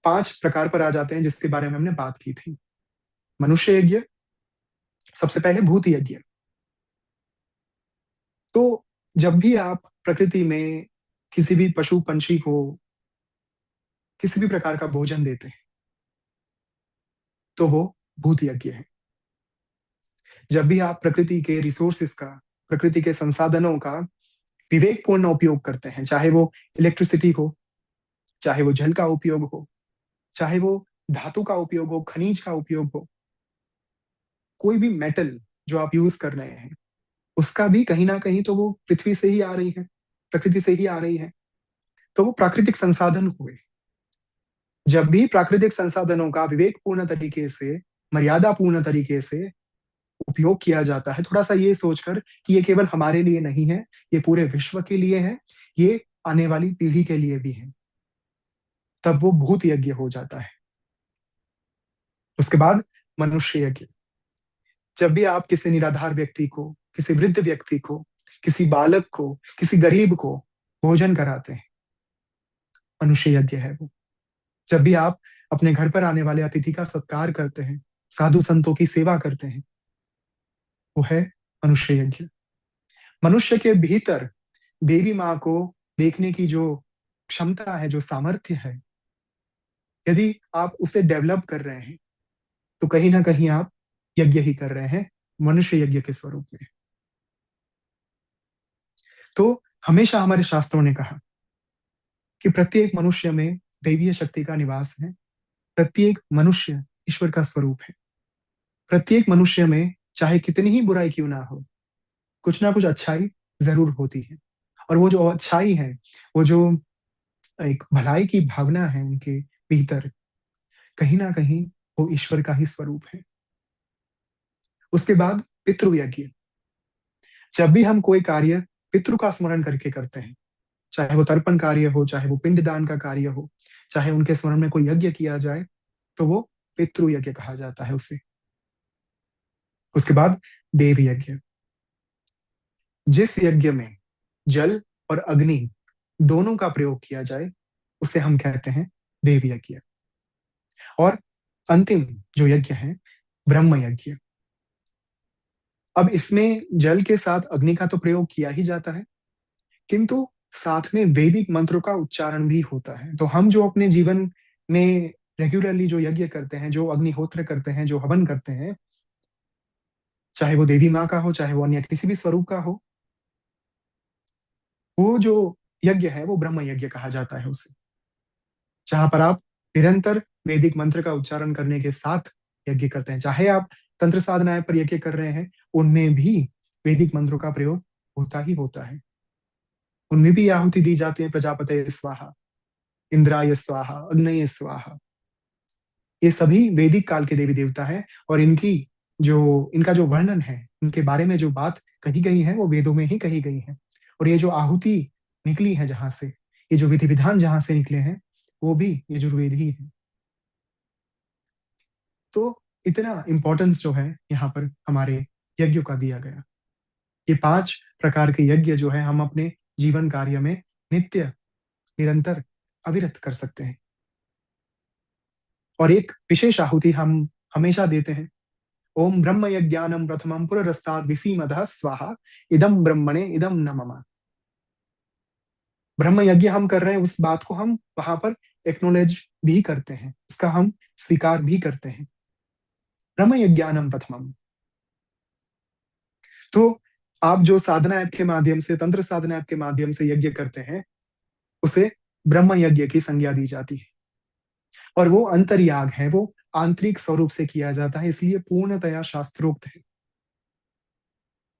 5 प्रकार पर आ जाते हैं जिसके बारे में हमने बात की थी। मनुष्य यज्ञ, सबसे पहले भूत यज्ञ। तो जब भी आप प्रकृति में किसी भी पशु पंछी को किसी भी प्रकार का भोजन देते हैं तो वो भूत यज्ञ है। जब भी आप प्रकृति के रिसोर्सेस का, प्रकृति के संसाधनों का विवेकपूर्ण उपयोग करते हैं, चाहे वो इलेक्ट्रिसिटी हो, चाहे वो जल का उपयोग हो, चाहे वो धातु का उपयोग हो, खनिज का उपयोग हो, कोई भी मेटल जो आप यूज कर रहे हैं उसका भी कहीं ना कहीं तो वो पृथ्वी से ही आ रही है, प्रकृति से ही आ रही है। तो वो प्राकृतिक संसाधन हुए। जब भी प्राकृतिक संसाधनों का विवेकपूर्ण तरीके से, मर्यादापूर्ण तरीके से उपयोग किया जाता है, थोड़ा सा ये सोचकर कि ये केवल हमारे लिए नहीं है, ये पूरे विश्व के लिए है, ये आने वाली पीढ़ी के लिए भी है, तब वो भूत यज्ञ हो जाता है। उसके बाद मनुष्य यज्ञ। जब भी आप किसी निराधार व्यक्ति को, किसी वृद्ध व्यक्ति को, किसी बालक को, किसी गरीब को भोजन कराते हैं, मनुष्य यज्ञ है वो। जब भी आप अपने घर पर आने वाले अतिथि का सत्कार करते हैं, साधु संतों की सेवा करते हैं, वो है मनुष्य यज्ञ। मनुष्य के भीतर देवी माँ को देखने की जो क्षमता है, जो सामर्थ्य है, यदि आप उसे डेवलप कर रहे हैं तो कहीं ना कहीं आप यज्ञ ही कर रहे हैं, मनुष्य यज्ञ के स्वरूप में। तो हमेशा हमारे शास्त्रों ने कहा कि प्रत्येक मनुष्य में दैवीय शक्ति का निवास है, प्रत्येक मनुष्य ईश्वर का स्वरूप है। प्रत्येक मनुष्य में चाहे कितनी ही बुराई क्यों ना हो, कुछ ना कुछ अच्छाई जरूर होती है। और वो जो अच्छाई है, वो जो एक भलाई की भावना है उनके भीतर, कहीं ना कहीं वो ईश्वर का ही स्वरूप है। उसके बाद पितृयज्ञ। जब भी हम कोई कार्य पितृ का स्मरण करके करते हैं, चाहे वो तर्पण कार्य हो, चाहे वो पिंडदान का कार्य हो, चाहे उनके स्मरण में कोई यज्ञ किया जाए, तो वो पितृ यज्ञ कहा जाता है उसे। उसके बाद देव यज्ञ। जिस यज्ञ में जल और अग्नि दोनों का प्रयोग किया जाए उसे हम कहते हैं देव यज्ञ। और अंतिम जो यज्ञ है, ब्रह्म यज्ञ। अब इसमें जल के साथ अग्नि का तो प्रयोग किया ही जाता है, किंतु साथ में वैदिक मंत्रों का उच्चारण भी होता है। तो हम जो अपने जीवन में रेगुलरली जो यज्ञ करते हैं, जो अग्निहोत्र करते हैं, जो हवन करते हैं, चाहे वो देवी माँ का हो, चाहे वो अन्य किसी भी स्वरूप का हो, वो जो यज्ञ है वो ब्रह्म यज्ञ कहा जाता है उसे, जहां पर आप निरंतर वैदिक मंत्र का उच्चारण करने के साथ यज्ञ करते हैं। चाहे आप तंत्र साधना ऐप पर यज्ञ कर रहे हैं, उनमें भी वैदिक मंत्रों का प्रयोग होता ही होता है। उनमें भी आहुति दी जाती है, प्रजापते स्वाहा, इंद्राय स्वाहा, अग्नये स्वाहा। ये सभी वैदिक काल के देवी देवता हैं, और इनका जो वर्णन है, इनके बारे में जो बात कही गई है, वो वेदों में ही कही गई है। और ये जो आहुति निकली है जहां से, ये जो विधि विधान जहां से निकले हैं, वो भी यजुर्वेद ही है। तो इतना इंपॉर्टेंस जो है यहाँ पर हमारे यज्ञों का दिया गया। ये 5 प्रकार के यज्ञ जो है हम अपने जीवन कार्य में नित्य निरंतर अविरत कर सकते हैं। और एक विशेष आहुति हम हमेशा देते हैं, ओम ब्रह्म यज्ञानम प्रथमम पुरस्ताद विसीमतः स्वाहा इदम ब्रह्मणे इदम न मम। ब्रह्म यज्ञ हम कर रहे हैं, उस बात को हम वहां पर एक्नोलेज भी करते हैं, उसका हम स्वीकार भी करते हैं। ब्रह्म यज्ञानम प्रथमम। तो आप जो साधना ऐप के माध्यम से, तंत्र साधना ऐप के माध्यम से यज्ञ करते हैं, उसे ब्रह्म यज्ञ की संज्ञा दी जाती है। और वो अंतर्याग है, वो आंतरिक स्वरूप से किया जाता है, इसलिए पूर्णतया शास्त्रोक्त है।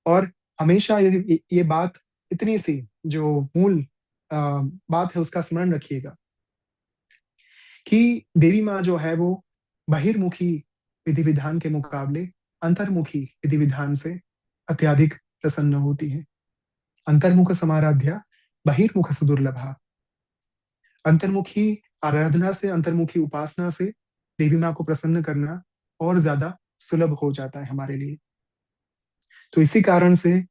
और हमेशा ये बात इतनी सी जो मूल बात है उसका स्मरण रखिएगा कि देवी माँ जो है वो बहिर्मुखी विधि विधान के मुकाबले अंतर्मुखी विधि विधान से अत्यधिक प्रसन्न होती है। अंतर्मुख समाराध्या बहिर्मुख सुदुर्लभा। अंतर्मुखी आराधना से, अंतर्मुखी उपासना से देवी माँ को प्रसन्न करना और ज्यादा सुलभ हो जाता है हमारे लिए। तो इसी कारण से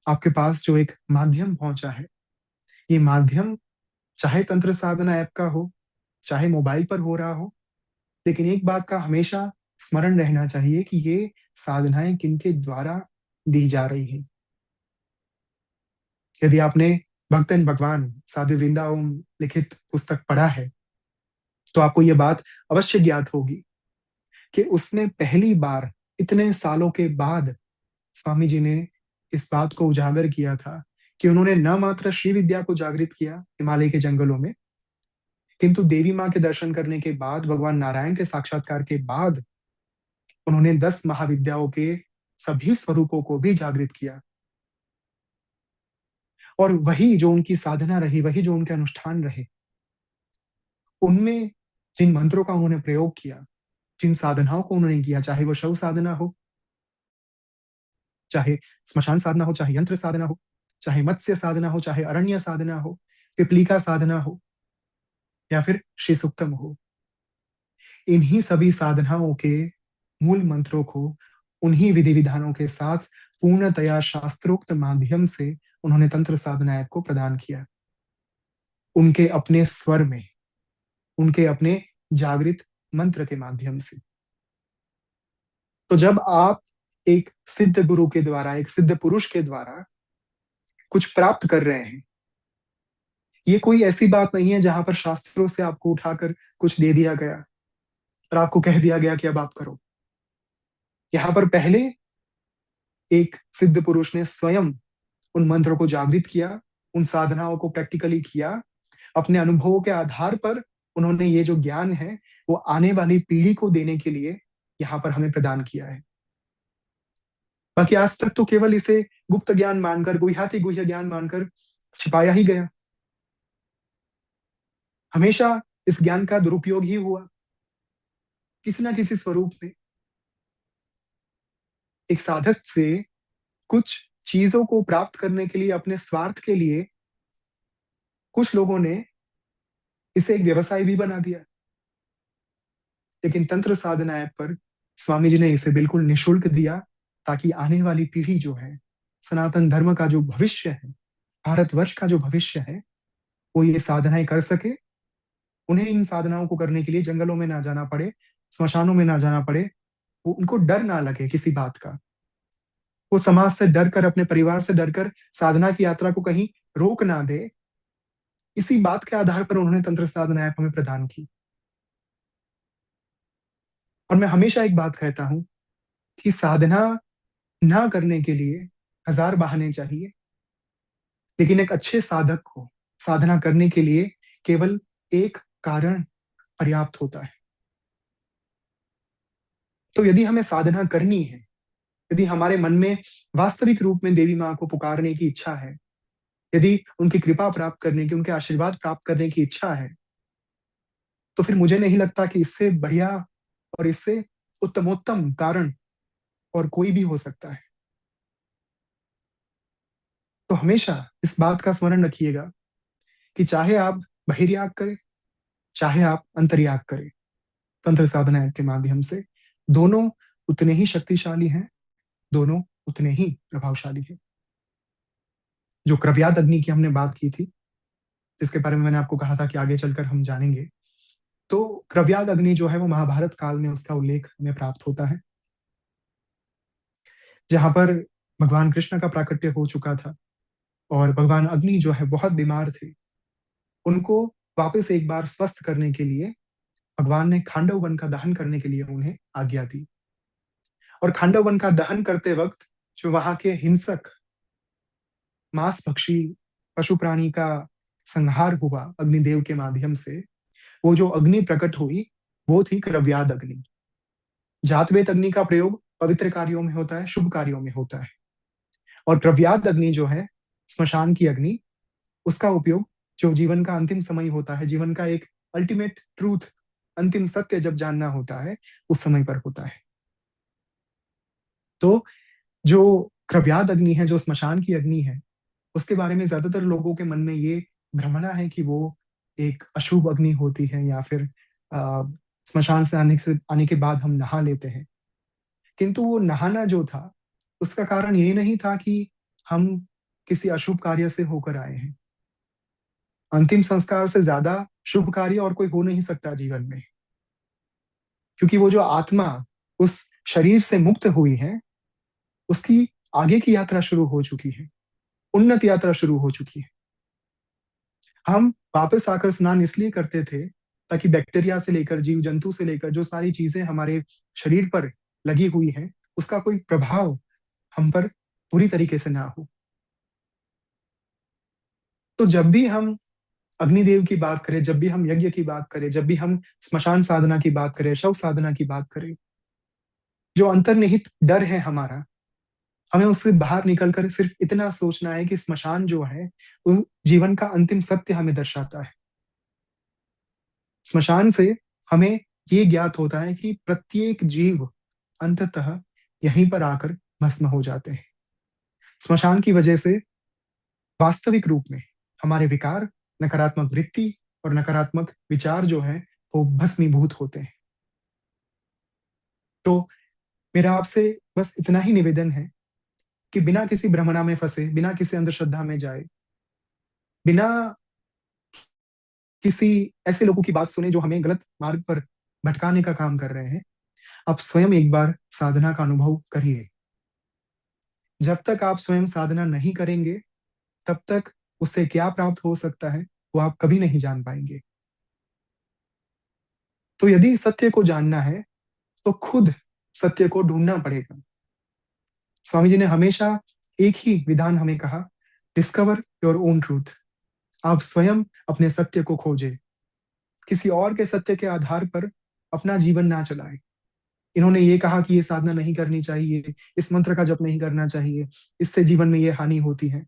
आपके पास जो एक माध्यम पहुंचा है, ये माध्यम चाहे तंत्र साधना ऐप का हो, चाहे मोबाइल पर हो रहा हो, लेकिन एक बात का हमेशा स्मरण रहना चाहिए कि ये साधनाएं किनके द्वारा दी जा रही है। यदि आपने भक्तन भगवान साधु वृंदावन लिखित पुस्तक पढ़ा है, तो आपको यह बात अवश्य ज्ञात होगी कि उसमें पहली बार इतने सालों के बाद स्वामी जी ने इस बात को उजागर किया था कि उन्होंने न मात्र श्री विद्या को जागृत किया हिमालय के जंगलों में, किंतु देवी माँ के दर्शन करने के बाद, भगवान नारायण के साक्षात्कार के बाद, उन्होंने 10 महाविद्याओं के सभी स्वरूपों को भी जागृत किया। और वही जो उनकी साधना रही, वही जो उनके अनुष्ठान रहे, उनमें जिन मंत्रों का उन्होंने प्रयोग किया, जिन साधनाओं को उन्होंने किया, चाहे वो शव साधना हो, चाहे स्मशान साधना हो, चाहे यंत्र साधना हो, चाहे मत्स्य साधना हो, चाहे अरण्य साधना हो, पिपलिका साधना हो, या फिर श्री सुक्तम हो, इन्हीं सभी साधनाओं के मूल मंत्रों को उन्हीं विधि विधानों के साथ पूर्णतया शास्त्रोक्त माध्यम से उन्होंने तंत्र साधना ऐप को प्रदान किया, उनके अपने स्वर में, उनके अपने जागृत मंत्र के माध्यम से। तो जब आप एक सिद्ध गुरु के द्वारा, एक सिद्ध पुरुष के द्वारा कुछ प्राप्त कर रहे हैं, ये कोई ऐसी बात नहीं है जहां पर शास्त्रों से आपको उठाकर कुछ दे दिया गया और आपको कह दिया गया कि अब आप करो। यहां पर पहले एक सिद्ध पुरुष ने स्वयं उन मंत्रों को जागृत किया, उन साधनाओं को प्रैक्टिकली किया, अपने अनुभवों के आधार पर उन्होंने ये जो ज्ञान है वो आने वाली पीढ़ी को देने के लिए यहाँ पर हमें प्रदान किया है। बाकी आज तक तो केवल इसे गुप्त ज्ञान मानकर, गुह्याति गुह्य ज्ञान मानकर छिपाया ही गया। हमेशा इस ज्ञान का दुरुपयोग ही हुआ किसी ना किसी स्वरूप में। एक साधक से कुछ चीजों को प्राप्त करने के लिए, अपने स्वार्थ के लिए, कुछ लोगों ने इसे एक व्यवसाय भी बना दिया। लेकिन तंत्र साधना ऐप पर स्वामी जी ने इसे बिल्कुल निशुल्क दिया, ताकि आने वाली पीढ़ी जो है, सनातन धर्म का जो भविष्य है, भारतवर्ष का जो भविष्य है, वो ये साधनाएं कर सके। उन्हें इन साधनाओं को करने के लिए जंगलों में ना जाना पड़े, स्मशानों में ना जाना पड़े, वो उनको डर ना लगे किसी बात का, वो समाज से डरकर, अपने परिवार से डरकर साधना की यात्रा को कहीं रोक ना दे। इसी बात के आधार पर उन्होंने तंत्र साधना ऐप हमें प्रदान की। और मैं हमेशा एक बात कहता हूं कि साधना ना करने के लिए 1000 बहाने चाहिए, लेकिन एक अच्छे साधक को साधना करने के लिए केवल एक कारण पर्याप्त होता है। तो यदि हमें साधना करनी है, यदि हमारे मन में वास्तविक रूप में देवी माँ को पुकारने की इच्छा है, यदि उनकी कृपा प्राप्त करने की, उनके आशीर्वाद प्राप्त करने की इच्छा है, तो फिर मुझे नहीं लगता कि इससे बढ़िया और इससे उत्तमोत्तम कारण और कोई भी हो सकता है। तो हमेशा इस बात का स्मरण रखिएगा कि चाहे आप बहिर्याग करें, चाहे आप अंतर्याग करें, तंत्र साधना ऐप के माध्यम से दोनों उतने ही शक्तिशाली हैं, दोनों उतने ही प्रभावशाली हैं। जो क्रव्याद अग्नि की हमने बात की थी, जिसके बारे में मैंने आपको कहा था कि आगे चलकर हम जानेंगे, तो क्रव्याद अग्नि जो है वो महाभारत काल में उसका उल्लेख हमें प्राप्त होता है, जहां पर भगवान कृष्ण का प्राकट्य हो चुका था और भगवान अग्नि जो है बहुत बीमार थे। उनको वापस एक बार स्वस्थ करने के लिए भगवान ने खांडव वन का दहन करने के लिए उन्हें आज्ञा दी। और खांडव वन का दहन करते वक्त जो वहां के हिंसक मांस भक्षी पशु प्राणी का संहार हुआ अग्निदेव के माध्यम से, वो जो अग्नि प्रकट हुई वो थी क्रव्याद अग्नि। जातवेद अग्नि का प्रयोग पवित्र कार्यों में होता है, शुभ कार्यों में होता है। और क्रव्याद अग्नि जो है स्मशान की अग्नि, उसका उपयोग जो जीवन का अंतिम समय होता है, जीवन का एक अल्टीमेट ट्रूथ, अंतिम सत्य जब जानना होता है, उस समय पर होता है। तो जो क्रव्याद अग्नि है, जो स्मशान की अग्नि है, उसके बारे में ज्यादातर लोगों के मन में ये भ्रमणा है कि वो एक अशुभ अग्नि होती है, या फिर स्मशान से आने के बाद हम नहा लेते हैं। किंतु वो नहाना जो था, उसका कारण ये नहीं था कि हम किसी अशुभ कार्य से होकर आए हैं। अंतिम संस्कार से ज्यादा शुभ कार्य और कोई हो नहीं सकता जीवन में, क्योंकि वो जो आत्मा उस शरीर से मुक्त हुई है, उसकी आगे की यात्रा शुरू हो चुकी है, उन्नत यात्रा शुरू हो चुकी है। हम वापस आकर स्नान इसलिए करते थे ताकि बैक्टीरिया से लेकर जीव जंतु से लेकर जो सारी चीजें हमारे शरीर पर लगी हुई हैं, उसका कोई प्रभाव हम पर पूरी तरीके से ना हो। तो जब भी हम अग्निदेव की बात करें, जब भी हम यज्ञ की बात करें, जब भी हम स्मशान साधना की बात करें, शव साधना की बात करें, जो अंतर्निहित डर है हमारा, हमें उससे बाहर निकलकर सिर्फ इतना सोचना है कि स्मशान जो है वो जीवन का अंतिम सत्य हमें दर्शाता है। स्मशान से हमें ये ज्ञात होता है कि प्रत्येक जीव अंततः यहीं पर आकर भस्म हो जाते हैं। स्मशान की वजह से वास्तविक रूप में हमारे विकार, नकारात्मक वृत्ति और नकारात्मक विचार जो है वो भस्मीभूत होते हैं। तो मेरा आपसे बस इतना ही निवेदन है कि बिना किसी भ्रमणा में फंसे, बिना किसी अंधश्रद्धा में जाए, बिना किसी ऐसे लोगों की बात सुने जो हमें गलत मार्ग पर भटकाने का काम कर रहे हैं, आप स्वयं एक बार साधना का अनुभव करिए। जब तक आप स्वयं साधना नहीं करेंगे, तब तक उससे क्या प्राप्त हो सकता है वो आप कभी नहीं जान पाएंगे। तो यदि सत्य को जानना है तो खुद सत्य को ढूंढना पड़ेगा। स्वामी जी ने हमेशा एक ही विधान हमें कहा, डिस्कवर योर ओन ट्रूथ। आप स्वयं अपने सत्य को खोजें, किसी और के सत्य के आधार पर अपना जीवन ना चलाएं। इन्होंने ये कहा कि ये साधना नहीं करनी चाहिए, इस मंत्र का जप नहीं करना चाहिए, इससे जीवन में ये हानि होती है।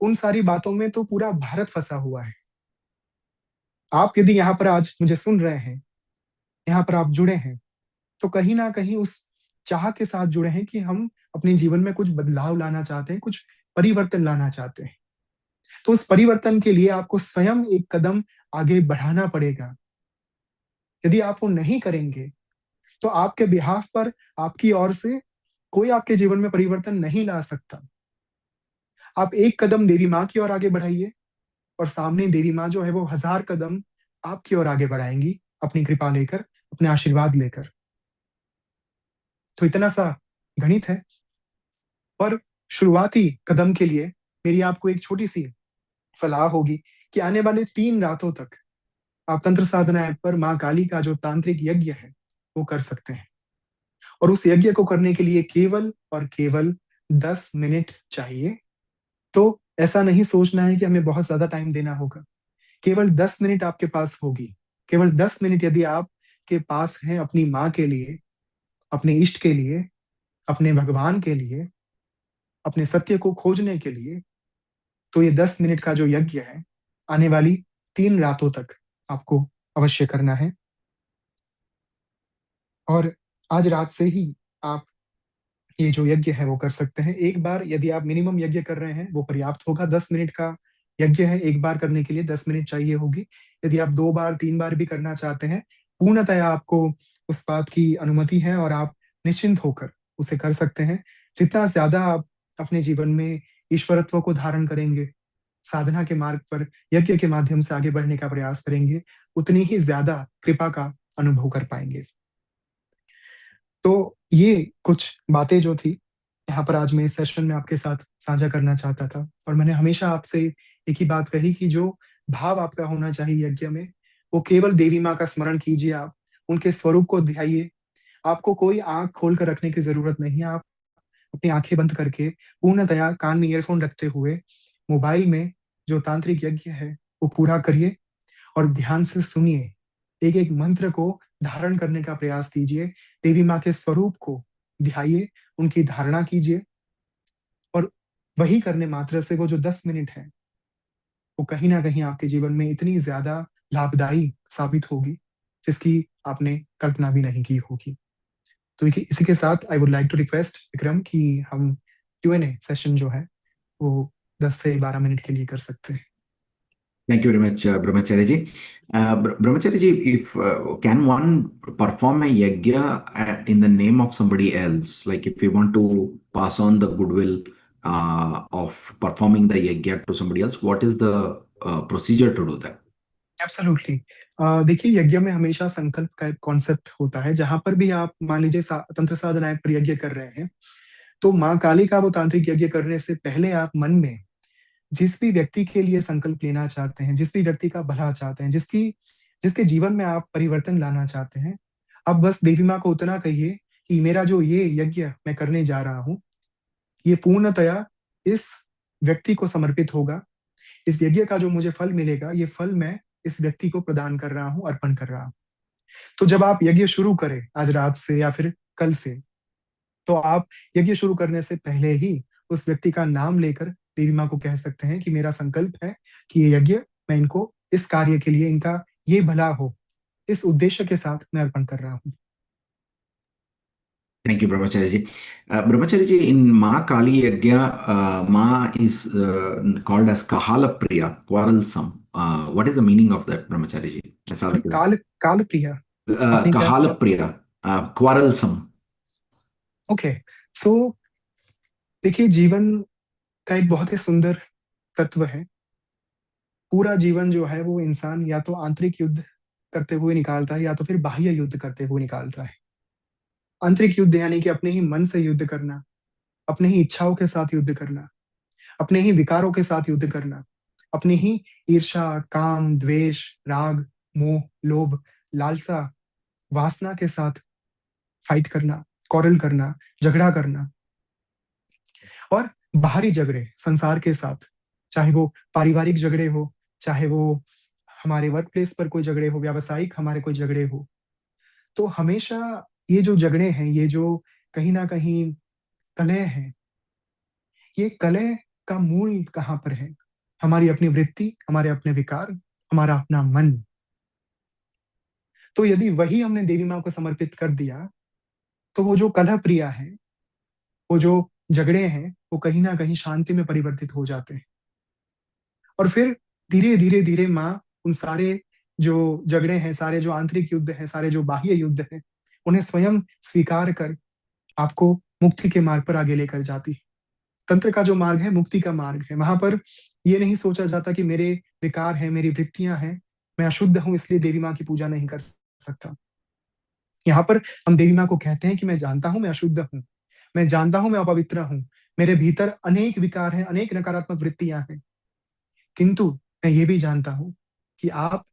उन सारी बातों में तो पूरा भारत फंसा हुआ है। आप यदि यहाँ पर आज मुझे सुन रहे हैं, यहाँ पर आप जुड़े हैं, तो कहीं ना कहीं उस चाह के साथ जुड़े हैं कि हम अपने जीवन में कुछ बदलाव लाना चाहते हैं, कुछ परिवर्तन लाना चाहते हैं। तो उस परिवर्तन के लिए आपको स्वयं एक कदम आगे बढ़ाना पड़ेगा। यदि आप वो नहीं करेंगे तो आपके बिहाफ पर, आपकी ओर से कोई आपके जीवन में परिवर्तन नहीं ला सकता। आप एक कदम देवी माँ की ओर आगे बढ़ाइए और सामने देवी माँ जो है वो 1000 कदम आपकी ओर आगे बढ़ाएंगी, अपनी कृपा लेकर, अपने आशीर्वाद लेकर। तो इतना सा गणित है। पर शुरुआती कदम के लिए मेरी आपको एक छोटी सी सलाह होगी कि आने वाले 3 रातों तक आप तंत्र साधना ऐप पर माँ काली का जो तांत्रिक यज्ञ है वो कर सकते हैं। और उस यज्ञ को करने के लिए केवल और केवल 10 मिनट चाहिए। तो ऐसा नहीं सोचना है कि हमें बहुत ज्यादा टाइम देना होगा। केवल 10 मिनट आपके पास होगी। केवल 10 मिनट यदि आप के पास हैं अपनी माँ के लिए, अपने इष्ट के लिए, अपने भगवान के लिए, अपने सत्य को खोजने के लिए, तो ये 10 मिनट का जो यज्ञ है आने वाली 3 रातों तक आपको अवश्य करना है। और आज रात से ही आप ये जो यज्ञ है वो कर सकते हैं। एक बार यदि आप मिनिमम यज्ञ कर रहे हैं वो पर्याप्त होगा। 10 मिनट का यज्ञ है, एक बार करने के लिए 10 मिनट चाहिए होगी। यदि आप 2 बार 3 बार भी करना चाहते हैं, पूर्णतया आपको उस बात की अनुमति है और आप निश्चिंत होकर उसे कर सकते हैं। जितना ज्यादा आप अपने जीवन में ईश्वरत्व को धारण करेंगे, साधना के मार्ग पर यज्ञ के माध्यम से आगे बढ़ने का प्रयास करेंगे, उतनी ही ज्यादा कृपा का अनुभव कर पाएंगे। तो ये कुछ बातें जो थी यहाँ पर आज मैं इस सेशन में आपके साथ साझा करना चाहता था। और मैंने हमेशा आपसे एक ही बात कही कि जो भाव आपका होना चाहिए यज्ञ में, वो केवल देवी माँ का स्मरण कीजिए। आप उनके स्वरूप को ध्याइए। आपको कोई आंख खोल कर रखने की जरूरत नहीं है। आप अपनी आंखें बंद करके पूर्णतया कान में ईयरफोन रखते हुए मोबाइल में जो तांत्रिक यज्ञ है वो पूरा करिए और ध्यान से सुनिए। एक एक मंत्र को धारण करने का प्रयास कीजिए। देवी माँ के स्वरूप को ध्याइए, उनकी धारणा कीजिए। और वही करने मात्र से वो जो 10 मिनट है वो कहीं ना कहीं आपके जीवन में इतनी ज्यादा लाभदायी साबित होगी जिसकी आपने कल्पना भी नहीं की होगी। तो इसी के साथ I would like to request Vikram कि हम Q&A सेशन जो है वो 10 से 12 मिनट के लिए कर सकते हैं। Thank you very much, Brahmachari ji. Brahmachari ji, if can one perform a yajna in the name of somebody else? Like if we want to pass on the goodwill of performing the yajna to somebody else, what is the procedure to do that? Absolutely. देखिए, यज्ञ में हमेशा संकल्प का एक concept होता है। जहां पर भी आप मान लीजिए तंत्र साधना ऐप पर यज्ञ कर रहे हैं, तो माँ काली का वो तांत्रिक यज्ञ करने से पहले आप मन में जिस भी व्यक्ति के लिए संकल्प लेना चाहते हैं, जिस भी व्यक्ति का भला चाहते हैं, जिसके जीवन में आप परिवर्तन लाना चाहते हैं, अब बस देवी माँ को उतना कहिए कि मेरा जो ये यज्ञ मैं करने जा रहा हूँ, ये पूर्णतया इस व्यक्ति को समर्पित होगा। इस यज्ञ का जो मुझे फल मिलेगा, ये फल मैं इस व्यक्ति को प्रदान कर रहा हूँ, अर्पण कर रहा हूँ। तो जब आप यज्ञ शुरू करें आज रात से या फिर कल से, तो आप यज्ञ शुरू करने से पहले ही उस व्यक्ति का नाम लेकर देवी माँ को कह सकते हैं कि मेरा संकल्प है कि ये यज्ञ मैं इनको इस कार्य के लिए, इनका ये भला हो, इस उद्देश्य के साथ मैं अर्पण कर रहा हूँ। Thank you, Brahmachari ji. Brahmachari ji, in Ma Kali Yajna, Ma is called as Kahala Priya, quarrelsome. What is the meaning of that, Brahmachari ji? ऐसा सॉरी, लगता है। काल काल प्रिया आपने क्या? Kahala Priya, quarrelsome. ओके। सो देखिए, जीवन का एक बहुत ही सुंदर तत्व है। पूरा जीवन जो है वो इंसान या तो आंतरिक युद्ध करते हुए निकालता है या तो फिर बाह्य युद्ध करते हुए निकालता है। आंतरिक युद्ध यानी कि अपने ही मन से युद्ध करना, अपने ही इच्छाओं के साथ युद्ध करना, अपने ही विकारों के साथ युद्ध करना, अपनी ही ईर्ष्या, काम, द्वेष, राग, मोह, लोभ, लालसा, वासना के साथ फाइट करना, कॉरल करना, झगड़ा करना। और बाहरी झगड़े संसार के साथ, चाहे वो पारिवारिक झगड़े हो, चाहे वो हमारे वर्क प्लेस पर कोई झगड़े हो, व्यावसायिक हमारे कोई झगड़े हो, तो हमेशा ये जो झगड़े हैं, ये जो कहीं ना कहीं कलह है, ये कलह का मूल कहाँ पर है? हमारी अपनी वृत्ति, हमारे अपने विकार, हमारा अपना मन। तो यदि वही हमने देवी माँ को समर्पित कर दिया, तो वो जो कलह प्रिया है, वो जो झगड़े हैं, वो कहीं ना कहीं शांति में परिवर्तित हो जाते हैं। और फिर धीरे धीरे धीरे माँ उन सारे जो झगड़े हैं, सारे जो आंतरिक युद्ध हैं, सारे जो बाह्य युद्ध हैं, उन्हें स्वयं स्वीकार कर आपको मुक्ति के मार्ग पर आगे लेकर जाती है। तंत्र का जो मार्ग है मुक्ति का मार्ग है। वहां पर ये नहीं सोचा जाता कि मेरे विकार हैं, मेरी वृत्तियां हैं, मैं अशुद्ध हूं इसलिए देवी माँ की पूजा नहीं कर सकता। यहाँ पर हम देवी माँ को कहते हैं कि मैं जानता हूं मैं अशुद्ध हूं, मैं जानता हूं मैं अपवित्र हूं, मेरे भीतर अनेक विकार हैं, अनेक नकारात्मक वृत्तियां हैं, किंतु मैं ये भी जानता हूं कि आप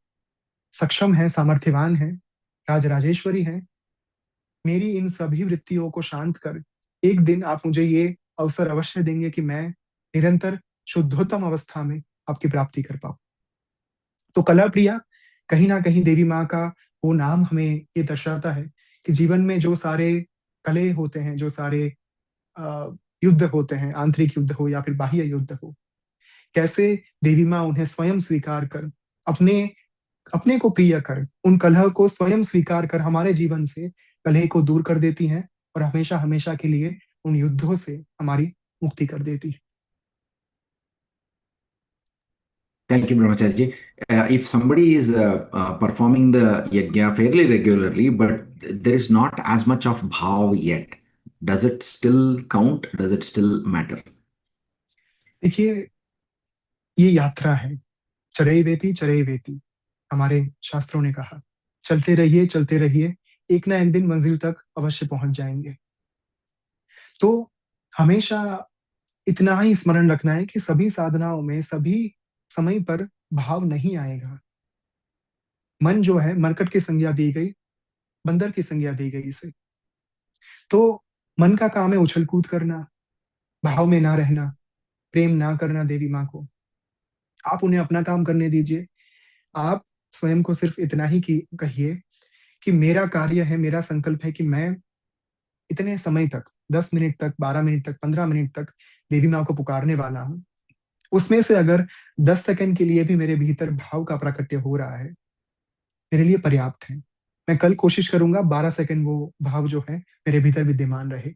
सक्षम हैं, सामर्थ्यवान हैं, राजराजेश्वरी हैं। मेरी इन सभी वृत्तियों को शांत कर एक दिन आप मुझे ये अवसर अवश्य देंगे कि मैं निरंतर शुद्धोत्तम अवस्था में आपकी प्राप्ति कर पाओ। तो कला प्रिया कहीं ना कहीं देवी माँ का वो नाम हमें ये दर्शाता है कि जीवन में जो सारे कले होते हैं, जो सारे युद्ध होते हैं, आंतरिक युद्ध हो या फिर बाह्य युद्ध हो, कैसे देवी माँ उन्हें स्वयं स्वीकार कर, अपने अपने को प्रिय कर, उन कलह को स्वयं स्वीकार कर हमारे जीवन से कलह को दूर कर देती हैं और हमेशा हमेशा के लिए उन युद्धों से हमारी मुक्ति कर देती है। Thank you, Brahmacharya ji. If somebody is performing the yajna fairly regularly, but there is not as much of bhav yet, does it still count? Does it still matter? देखिए, ये यात्रा है, चरई वेती हमारे शास्त्रों ने कहा, चलते रहिए, एक ना एक दिन मंजिल तक अवश्य पहुंच जाएंगे। तो हमेशा इतना ही स्मरण रखना है कि सभी साधनाओं में सभी समय पर भाव नहीं आएगा। मन जो है, मरकट की संज्ञा दी गई, बंदर की संज्ञा दी गई इसे। तो मन का काम है उछल कूद करना, भाव में ना रहना, प्रेम ना करना देवी माँ को। आप उन्हें अपना काम करने दीजिए। आप स्वयं को सिर्फ इतना ही कहिए कि मेरा कार्य है, मेरा संकल्प है कि मैं इतने समय तक, 10 मिनट तक, 12 मिनट तक, 15 मिनट तक देवी माँ को पुकारने वाला हूं। उसमें से अगर 10 सेकंड के लिए भी मेरे भीतर भाव का प्राकट्य हो रहा है, मेरे लिए पर्याप्त है। मैं कल कोशिश करूंगा 12 सेकंड वो भाव जो है मेरे भीतर विद्यमान रहे।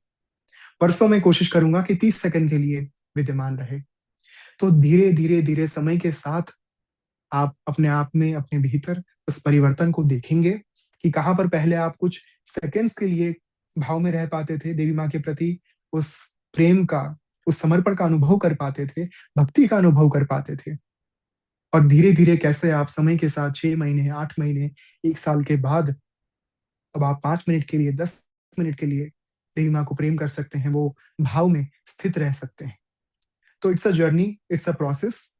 परसों में कोशिश करूंगा कि 30 सेकंड के लिए विद्यमान रहे। तो धीरे धीरे धीरे समय के साथ आप अपने आप में, अपने भीतर उस परिवर्तन को देखेंगे कि कहां पर पहले आप कुछ सेकंड्स के लिए भाव में रह पाते थे, देवी माँ के प्रति उस प्रेम का, उस समर्पण का अनुभव कर पाते थे, भक्ति का अनुभव कर पाते थे। और धीरे धीरे कैसे आप समय के साथ 6 महीने, 8 महीने, 1 साल के बाद अब आप 5 मिनट के लिए, 10 मिनट के लिए देवी माँ को प्रेम कर सकते हैं, वो भाव में स्थित रह सकते हैं। तो it's a journey, it's a process.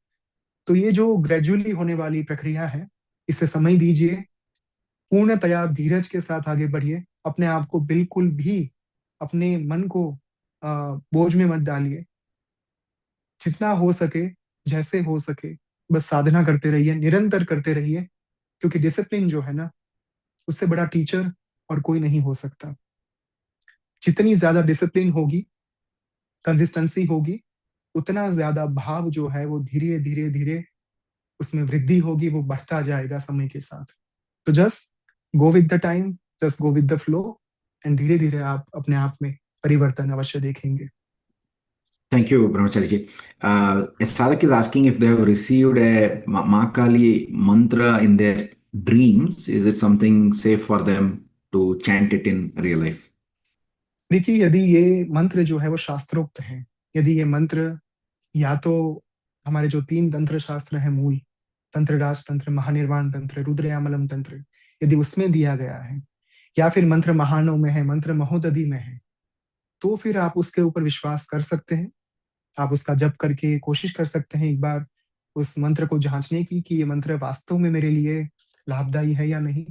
तो ये जो ग्रेजुअली होने वाली प्रक्रिया है, इसे समय दीजिए, पूर्णतया धीरज के साथ आगे बढ़िए। अपने आप को बिल्कुल भी अपने मन को बोझ में मत डालिए। जितना हो सके, जैसे हो सके, बस साधना करते रहिए, निरंतर करते रहिए, क्योंकि डिसिप्लिन जो है ना, उससे बड़ा टीचर और कोई नहीं हो सकता। जितनी ज्यादा डिसिप्लिन होगी, कंसिस्टेंसी होगी, उतना ज्यादा भाव जो है वो धीरे धीरे धीरे उसमें वृद्धि होगी, वो बढ़ता जाएगा समय के साथ। तो just go with the time, just go with the flow, and धीरे धीरे आप अपने आप में परिवर्तन अवश्य देखेंगे। Thank you, Brahmacharya ji. A sadhak is asking if they have received a Ma Kali mantra in their dreams. Is it something safe for them to chant it in real life? देखिए, यदि ये मंत्र जो है वो शास्त्रोक्त है, यदि ये मंत्र या तो हमारे जो 3 तंत्र शास्त्र है मूल, तंत्र राज तंत्र, महानिर्वाण तंत्र, रुद्रयामलम तंत्र, यदि उसमें दिया गया है, या फिर मंत्र महानव में है, मंत्र महोदधि में है, तो फिर आप उसके ऊपर विश्वास कर सकते हैं। आप उसका जप करके कोशिश कर सकते हैं एक बार उस मंत्र को जांचने की कि ये मंत्र वास्तव में मेरे लिए लाभदायी है या नहीं।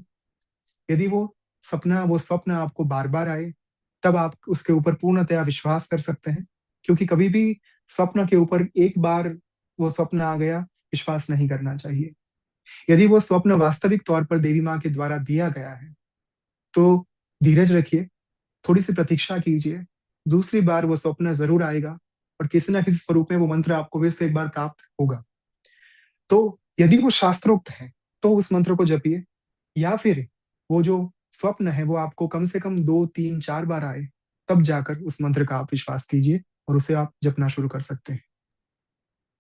यदि वो स्वप्न आपको बार बार आए, तब आप उसके ऊपर पूर्णतया विश्वास कर सकते हैं, क्योंकि कभी भी स्वप्न के ऊपर एक बार वो स्वप्न आ गया, विश्वास नहीं करना चाहिए। यदि वो स्वप्न वास्तविक तौर पर देवी माँ के द्वारा दिया गया है, तो धीरज रखिए, थोड़ी सी प्रतीक्षा कीजिए, दूसरी बार वो स्वप्न जरूर आएगा और किसी ना किसी स्वरूप में वो मंत्र आपको फिर से एक बार प्राप्त होगा। तो यदि वो शास्त्रोक्त है, तो उस मंत्र को जपिए, या फिर वो जो स्वप्न है वो आपको कम से कम 2, 3, 4 बार आए, तब जाकर उस मंत्र का आप विश्वास कीजिए और उसे आप जपना शुरू कर सकते हैं।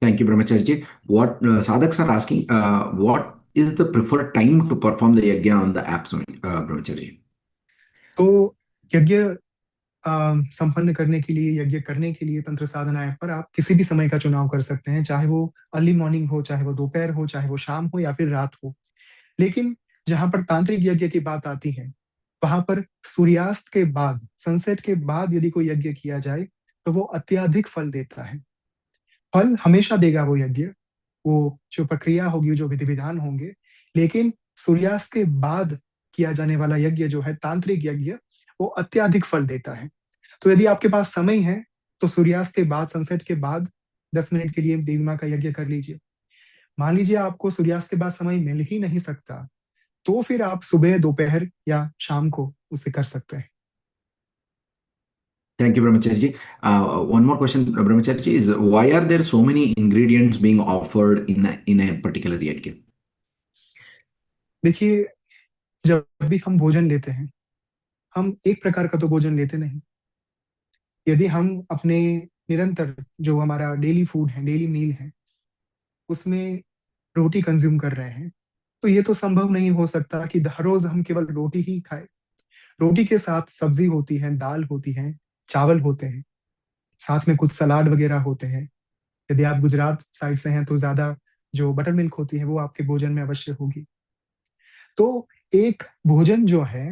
Thank you, Brahmacharya ji. What sadhaks are asking, what is the preferred time to perform the yajna on the app, Brahmacharya ji? तो यज्ञ संपन्न करने के लिए, यज्ञ करने के लिए तंत्र साधना ऐप पर आप किसी भी समय का चुनाव कर सकते हैं, चाहे वो अर्ली मॉर्निंग हो, चाहे वो दोपहर हो, चाहे वो शाम हो या फिर रात हो। लेकिन जहां पर तांत्रिक यज्ञ की बात आती है, वहां पर सूर्यास्त के बाद, सनसेट के बाद यदि कोई यज्ञ किया जाए, तो वो अत्यधिक फल देता है। फल हमेशा देगा वो यज्ञ, वो जो प्रक्रिया होगी, जो विधि विधान होंगे, लेकिन सूर्यास्त के बाद किया जाने वाला यज्ञ जो है, तांत्रिक यज्ञ, वो अत्यधिक फल देता है। तो यदि आपके पास समय है, तो सूर्यास्त के बाद, सनसेट के बाद 10 मिनट के लिए देवी माँ का यज्ञ कर लीजिए। मान लीजिए आपको सूर्यास्त के बाद समय मिल ही नहीं सकता, तो फिर आप सुबह, दोपहर या शाम को उसे कर सकते हैं। Thank you, Brahmachari ji. One more question, Brahmachari ji, is why are there so many ingredients being offered in a particular yajna? देखिए, जब भी हम भोजन लेते हैं, हम एक प्रकार का तो भोजन लेते नहीं। यदि हम अपने निरंतर जो हमारा डेली फूड है, डेली मील है, उसमें रोटी कंज्यूम कर रहे हैं, तो ये तो संभव नहीं हो सकता कि हर रोज हम केवल रोटी ही खाएं। रोटी के साथ सब्जी होती है, दाल होती है, चावल होते हैं, साथ में कुछ सलाद वगैरह होते हैं। यदि आप गुजरात साइड से हैं तो ज्यादा जो बटर मिल्क होती है वो आपके भोजन में अवश्य होगी। तो एक भोजन जो है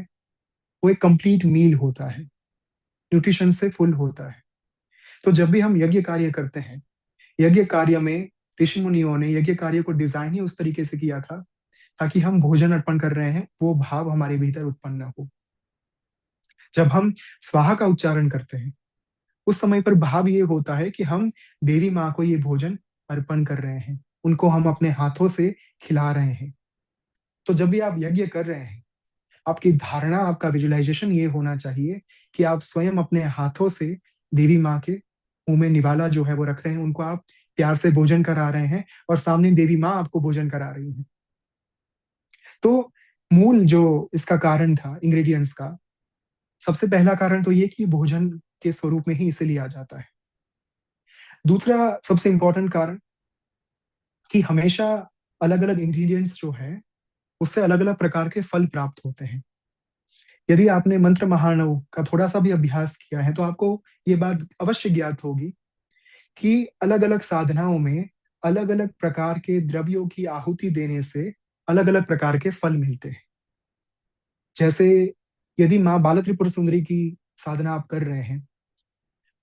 वो एक कंप्लीट मील होता है, न्यूट्रिशन से फुल होता है। तो जब भी हम यज्ञ कार्य करते हैं, यज्ञ कार्य में ऋषि मुनियों ने यज्ञ कार्य को डिजाइन ही उस तरीके से किया था ताकि हम भोजन अर्पण कर रहे हैं वो भाव हमारे भीतर उत्पन्न हो। जब हम स्वाहा का उच्चारण करते हैं, उस समय पर भाव ये होता है कि हम देवी माँ को ये भोजन अर्पण कर रहे हैं, उनको हम अपने हाथों से खिला रहे हैं। तो जब भी आप यज्ञ कर रहे हैं, आपकी धारणा, आपका विजुअलाइजेशन ये होना चाहिए कि आप स्वयं अपने हाथों से देवी माँ के मुंह में निवाला जो है वो रख रहे हैं, उनको आप प्यार से भोजन करा रहे हैं और सामने देवी माँ आपको भोजन करा रही है। तो मूल जो इसका कारण था इंग्रेडिएंट्स का, सबसे पहला कारण तो ये कि भोजन के स्वरूप में ही इसे लिया जाता है। दूसरा सबसे इंपॉर्टेंट कारण कि हमेशा अलग अलग इंग्रेडिएंट्स जो है उससे अलग अलग प्रकार के फल प्राप्त होते हैं। यदि आपने मंत्र महाणव का थोड़ा सा भी अभ्यास किया है तो आपको ये बात अवश्य ज्ञात होगी कि अलग अलग साधनाओं में अलग अलग प्रकार के द्रव्यों की आहुति देने से अलग अलग प्रकार के फल मिलते हैं। जैसे यदि माँ बाला त्रिपुर सुंदरी की साधना आप कर रहे हैं,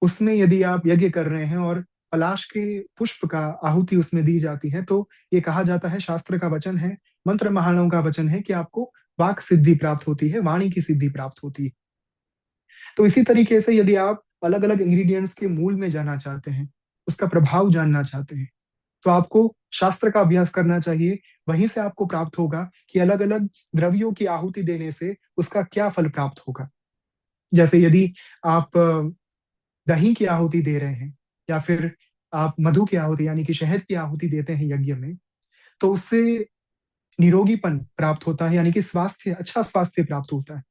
उसमें यदि आप यज्ञ कर रहे हैं और पलाश के पुष्प का आहुति उसमें दी जाती है, तो ये कहा जाता है, शास्त्र का वचन है, मंत्र महाणों का वचन है कि आपको वाक सिद्धि प्राप्त होती है, वाणी की सिद्धि प्राप्त होती है। तो इसी तरीके से यदि आप अलग अलग इंग्रेडिएंट्स के मूल में जाना चाहते हैं, उसका प्रभाव जानना चाहते हैं, तो आपको शास्त्र का अभ्यास करना चाहिए। वहीं से आपको प्राप्त होगा कि अलग अलग द्रव्यों की आहुति देने से उसका क्या फल प्राप्त होगा। जैसे यदि आप दही की आहुति दे रहे हैं या फिर आप मधु की आहुति यानी कि शहद की आहुति देते हैं यज्ञ में, तो उससे निरोगीपन प्राप्त होता है, यानी कि स्वास्थ्य, अच्छा स्वास्थ्य प्राप्त होता है।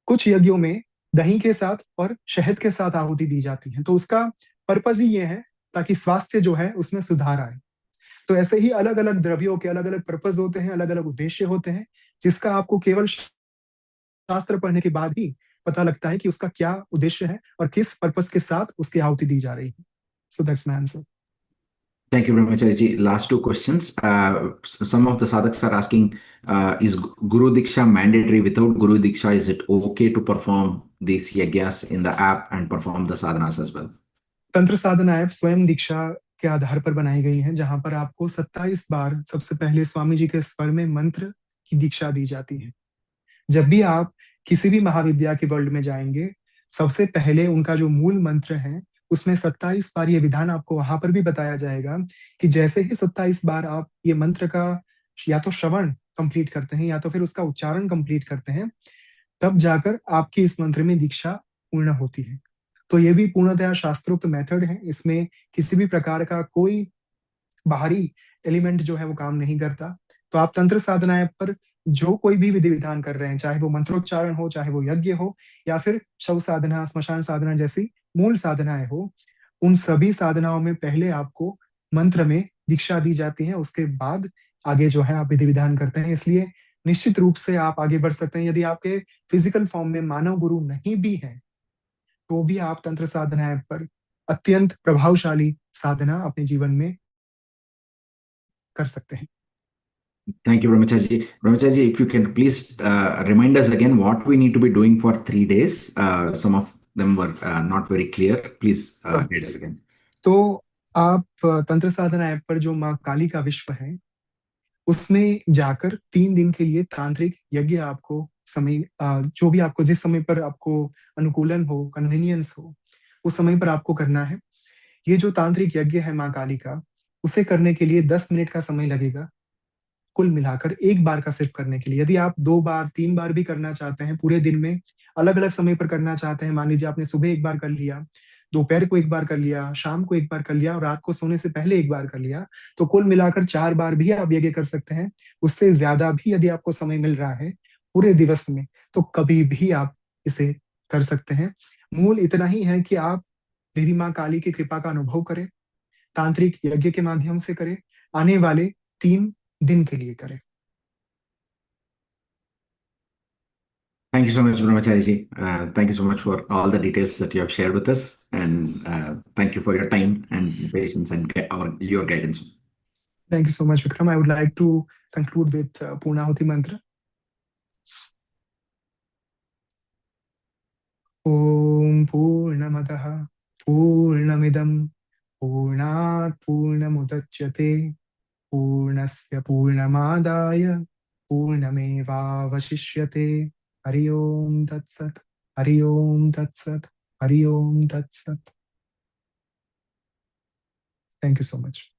कुछ यज्ञों में दही के साथ और शहद के साथ आहुति दी जाती है, तो उसका पर्पज ही ये है ताकि स्वास्थ्य जो है उसमें सुधार आए। तो ऐसे ही अलग अलग द्रव्यों के अलग अलग पर्पज होते हैं, अलग अलग उद्देश्य होते हैं, जिसका आपको केवल शास्त्र पढ़ने के बाद ही पता लगता है कि उसका क्या उद्देश्य है और किस पर्पस के साथ उसकी आहुति दी जा रही है। So that's my answer. Thank you, Brahmachari ji. Last two questions. Some of the sadhaks are asking, is Guru Diksha mandatory? Without Guru Diksha, is it okay to perform these yagyas in the app and perform the sadhanas as well? तंत्र साधना app स्वयं दीक्षा के आधार पर बनाई गई है, जहां पर आपको 27 बार सबसे पहले स्वामी जी के स्वर में मंत्र की दीक्षा दी जाती है। जब भी आप किसी भी महाविद्या के वर्ल्ड में जाएंगे, सबसे पहले उनका जो मूल मंत्र है उसमें 27 बार ये विधान आपको वहां पर भी बताया जाएगा कि जैसे ही 27 बार आप ये मंत्र का या तो श्रवण कंप्लीट करते हैं या तो फिर उसका उच्चारण कंप्लीट करते हैं, तब जाकर आपकी इस मंत्र में दीक्षा पूर्ण होती है। तो ये भी पूर्णतः शास्त्रोक्त मेथड है, इसमें किसी भी प्रकार का कोई बाहरी एलिमेंट जो है वो काम नहीं करता। तो आप तंत्र साधना ऐप पर जो कोई भी विधि विधान कर रहे हैं, चाहे वो मंत्रोच्चारण हो, चाहे वो यज्ञ हो, या फिर शव साधना, स्मशान साधना जैसी मूल साधनाएं हो, उन सभी साधनाओं में पहले आपको मंत्र में दीक्षा दी जाती है, उसके बाद आगे जो है आप विधि विधान करते हैं। इसलिए निश्चित रूप से आप आगे बढ़ सकते हैं। यदि आपके फिजिकल फॉर्म में मानव गुरु नहीं भी है, तो भी आप तंत्र साधना ऐप पर अत्यंत प्रभावशाली साधना अपने जीवन में कर सकते हैं। Thank you, Brahmachari ji. Brahmachari ji, if you can please remind us again what we need to be doing for 3 days. Some of them were not very clear. Please guide us again. तो आप तंत्र साधना app पर जो माँ काली का विश्व है उसमें जाकर 3 दिन के लिए तांत्रिक यज्ञ आपको समय जो भी आपको जिस समय पर आपको अनुकूलन हो, कन्वीनियंस हो, उस समय पर आपको करना है। ये जो तांत्रिक यज्ञ है माँ काली का, उसे करने के लिए 10 मिनट का समय लगेगा, कुल मिलाकर एक बार का सिर्फ करने के लिए। यदि आप 2 बार 3 बार भी करना चाहते हैं, पूरे दिन में अलग अलग समय पर करना चाहते हैं, मान लीजिए आपने सुबह एक बार कर लिया, दोपहर को एक बार कर लिया, शाम को एक बार कर लिया और रात को सोने से पहले एक बार कर लिया, तो कुल मिलाकर 4 बार भी आप यज्ञ कर सकते हैं। उससे ज्यादा भी यदि आपको समय मिल रहा है पूरे दिवस में, तो कभी भी आप इसे कर सकते हैं। मूल इतना ही है कि आप देवी माँ काली की कृपा का अनुभव करें, तांत्रिक यज्ञ के माध्यम से करें, आने वाले 3 दिन के लिए करें। Thank you so much, Brahmachari ji. Thank you so much for all the details that you have shared with us. And thank you for your time and patience and your guidance. Thank you so much, Vikram. I would like to conclude with Purnahuti mantra. Om Purnamadaha Purnamidam Purnat Purnamudachyate Purnasya Purnamadaya Purnamevavashishyate. Hari Om Tat Sat. Hari Om Tat Sat. Hari Om Tat Sat. Thank you so much.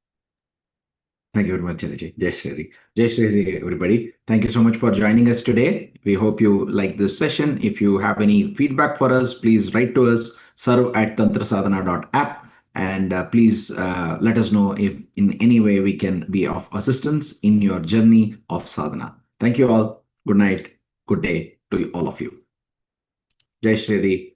Thank you very much, Chalaji. Jai Shri. Jai Shri, everybody. Thank you so much for joining us today. We hope you like this session. If you have any feedback for us, please write to us, serve@tantrasadhana.app. And please let us know if in any way we can be of assistance in your journey of sadhana. Thank you all. Good night. Good day to all of you. Jai Shri.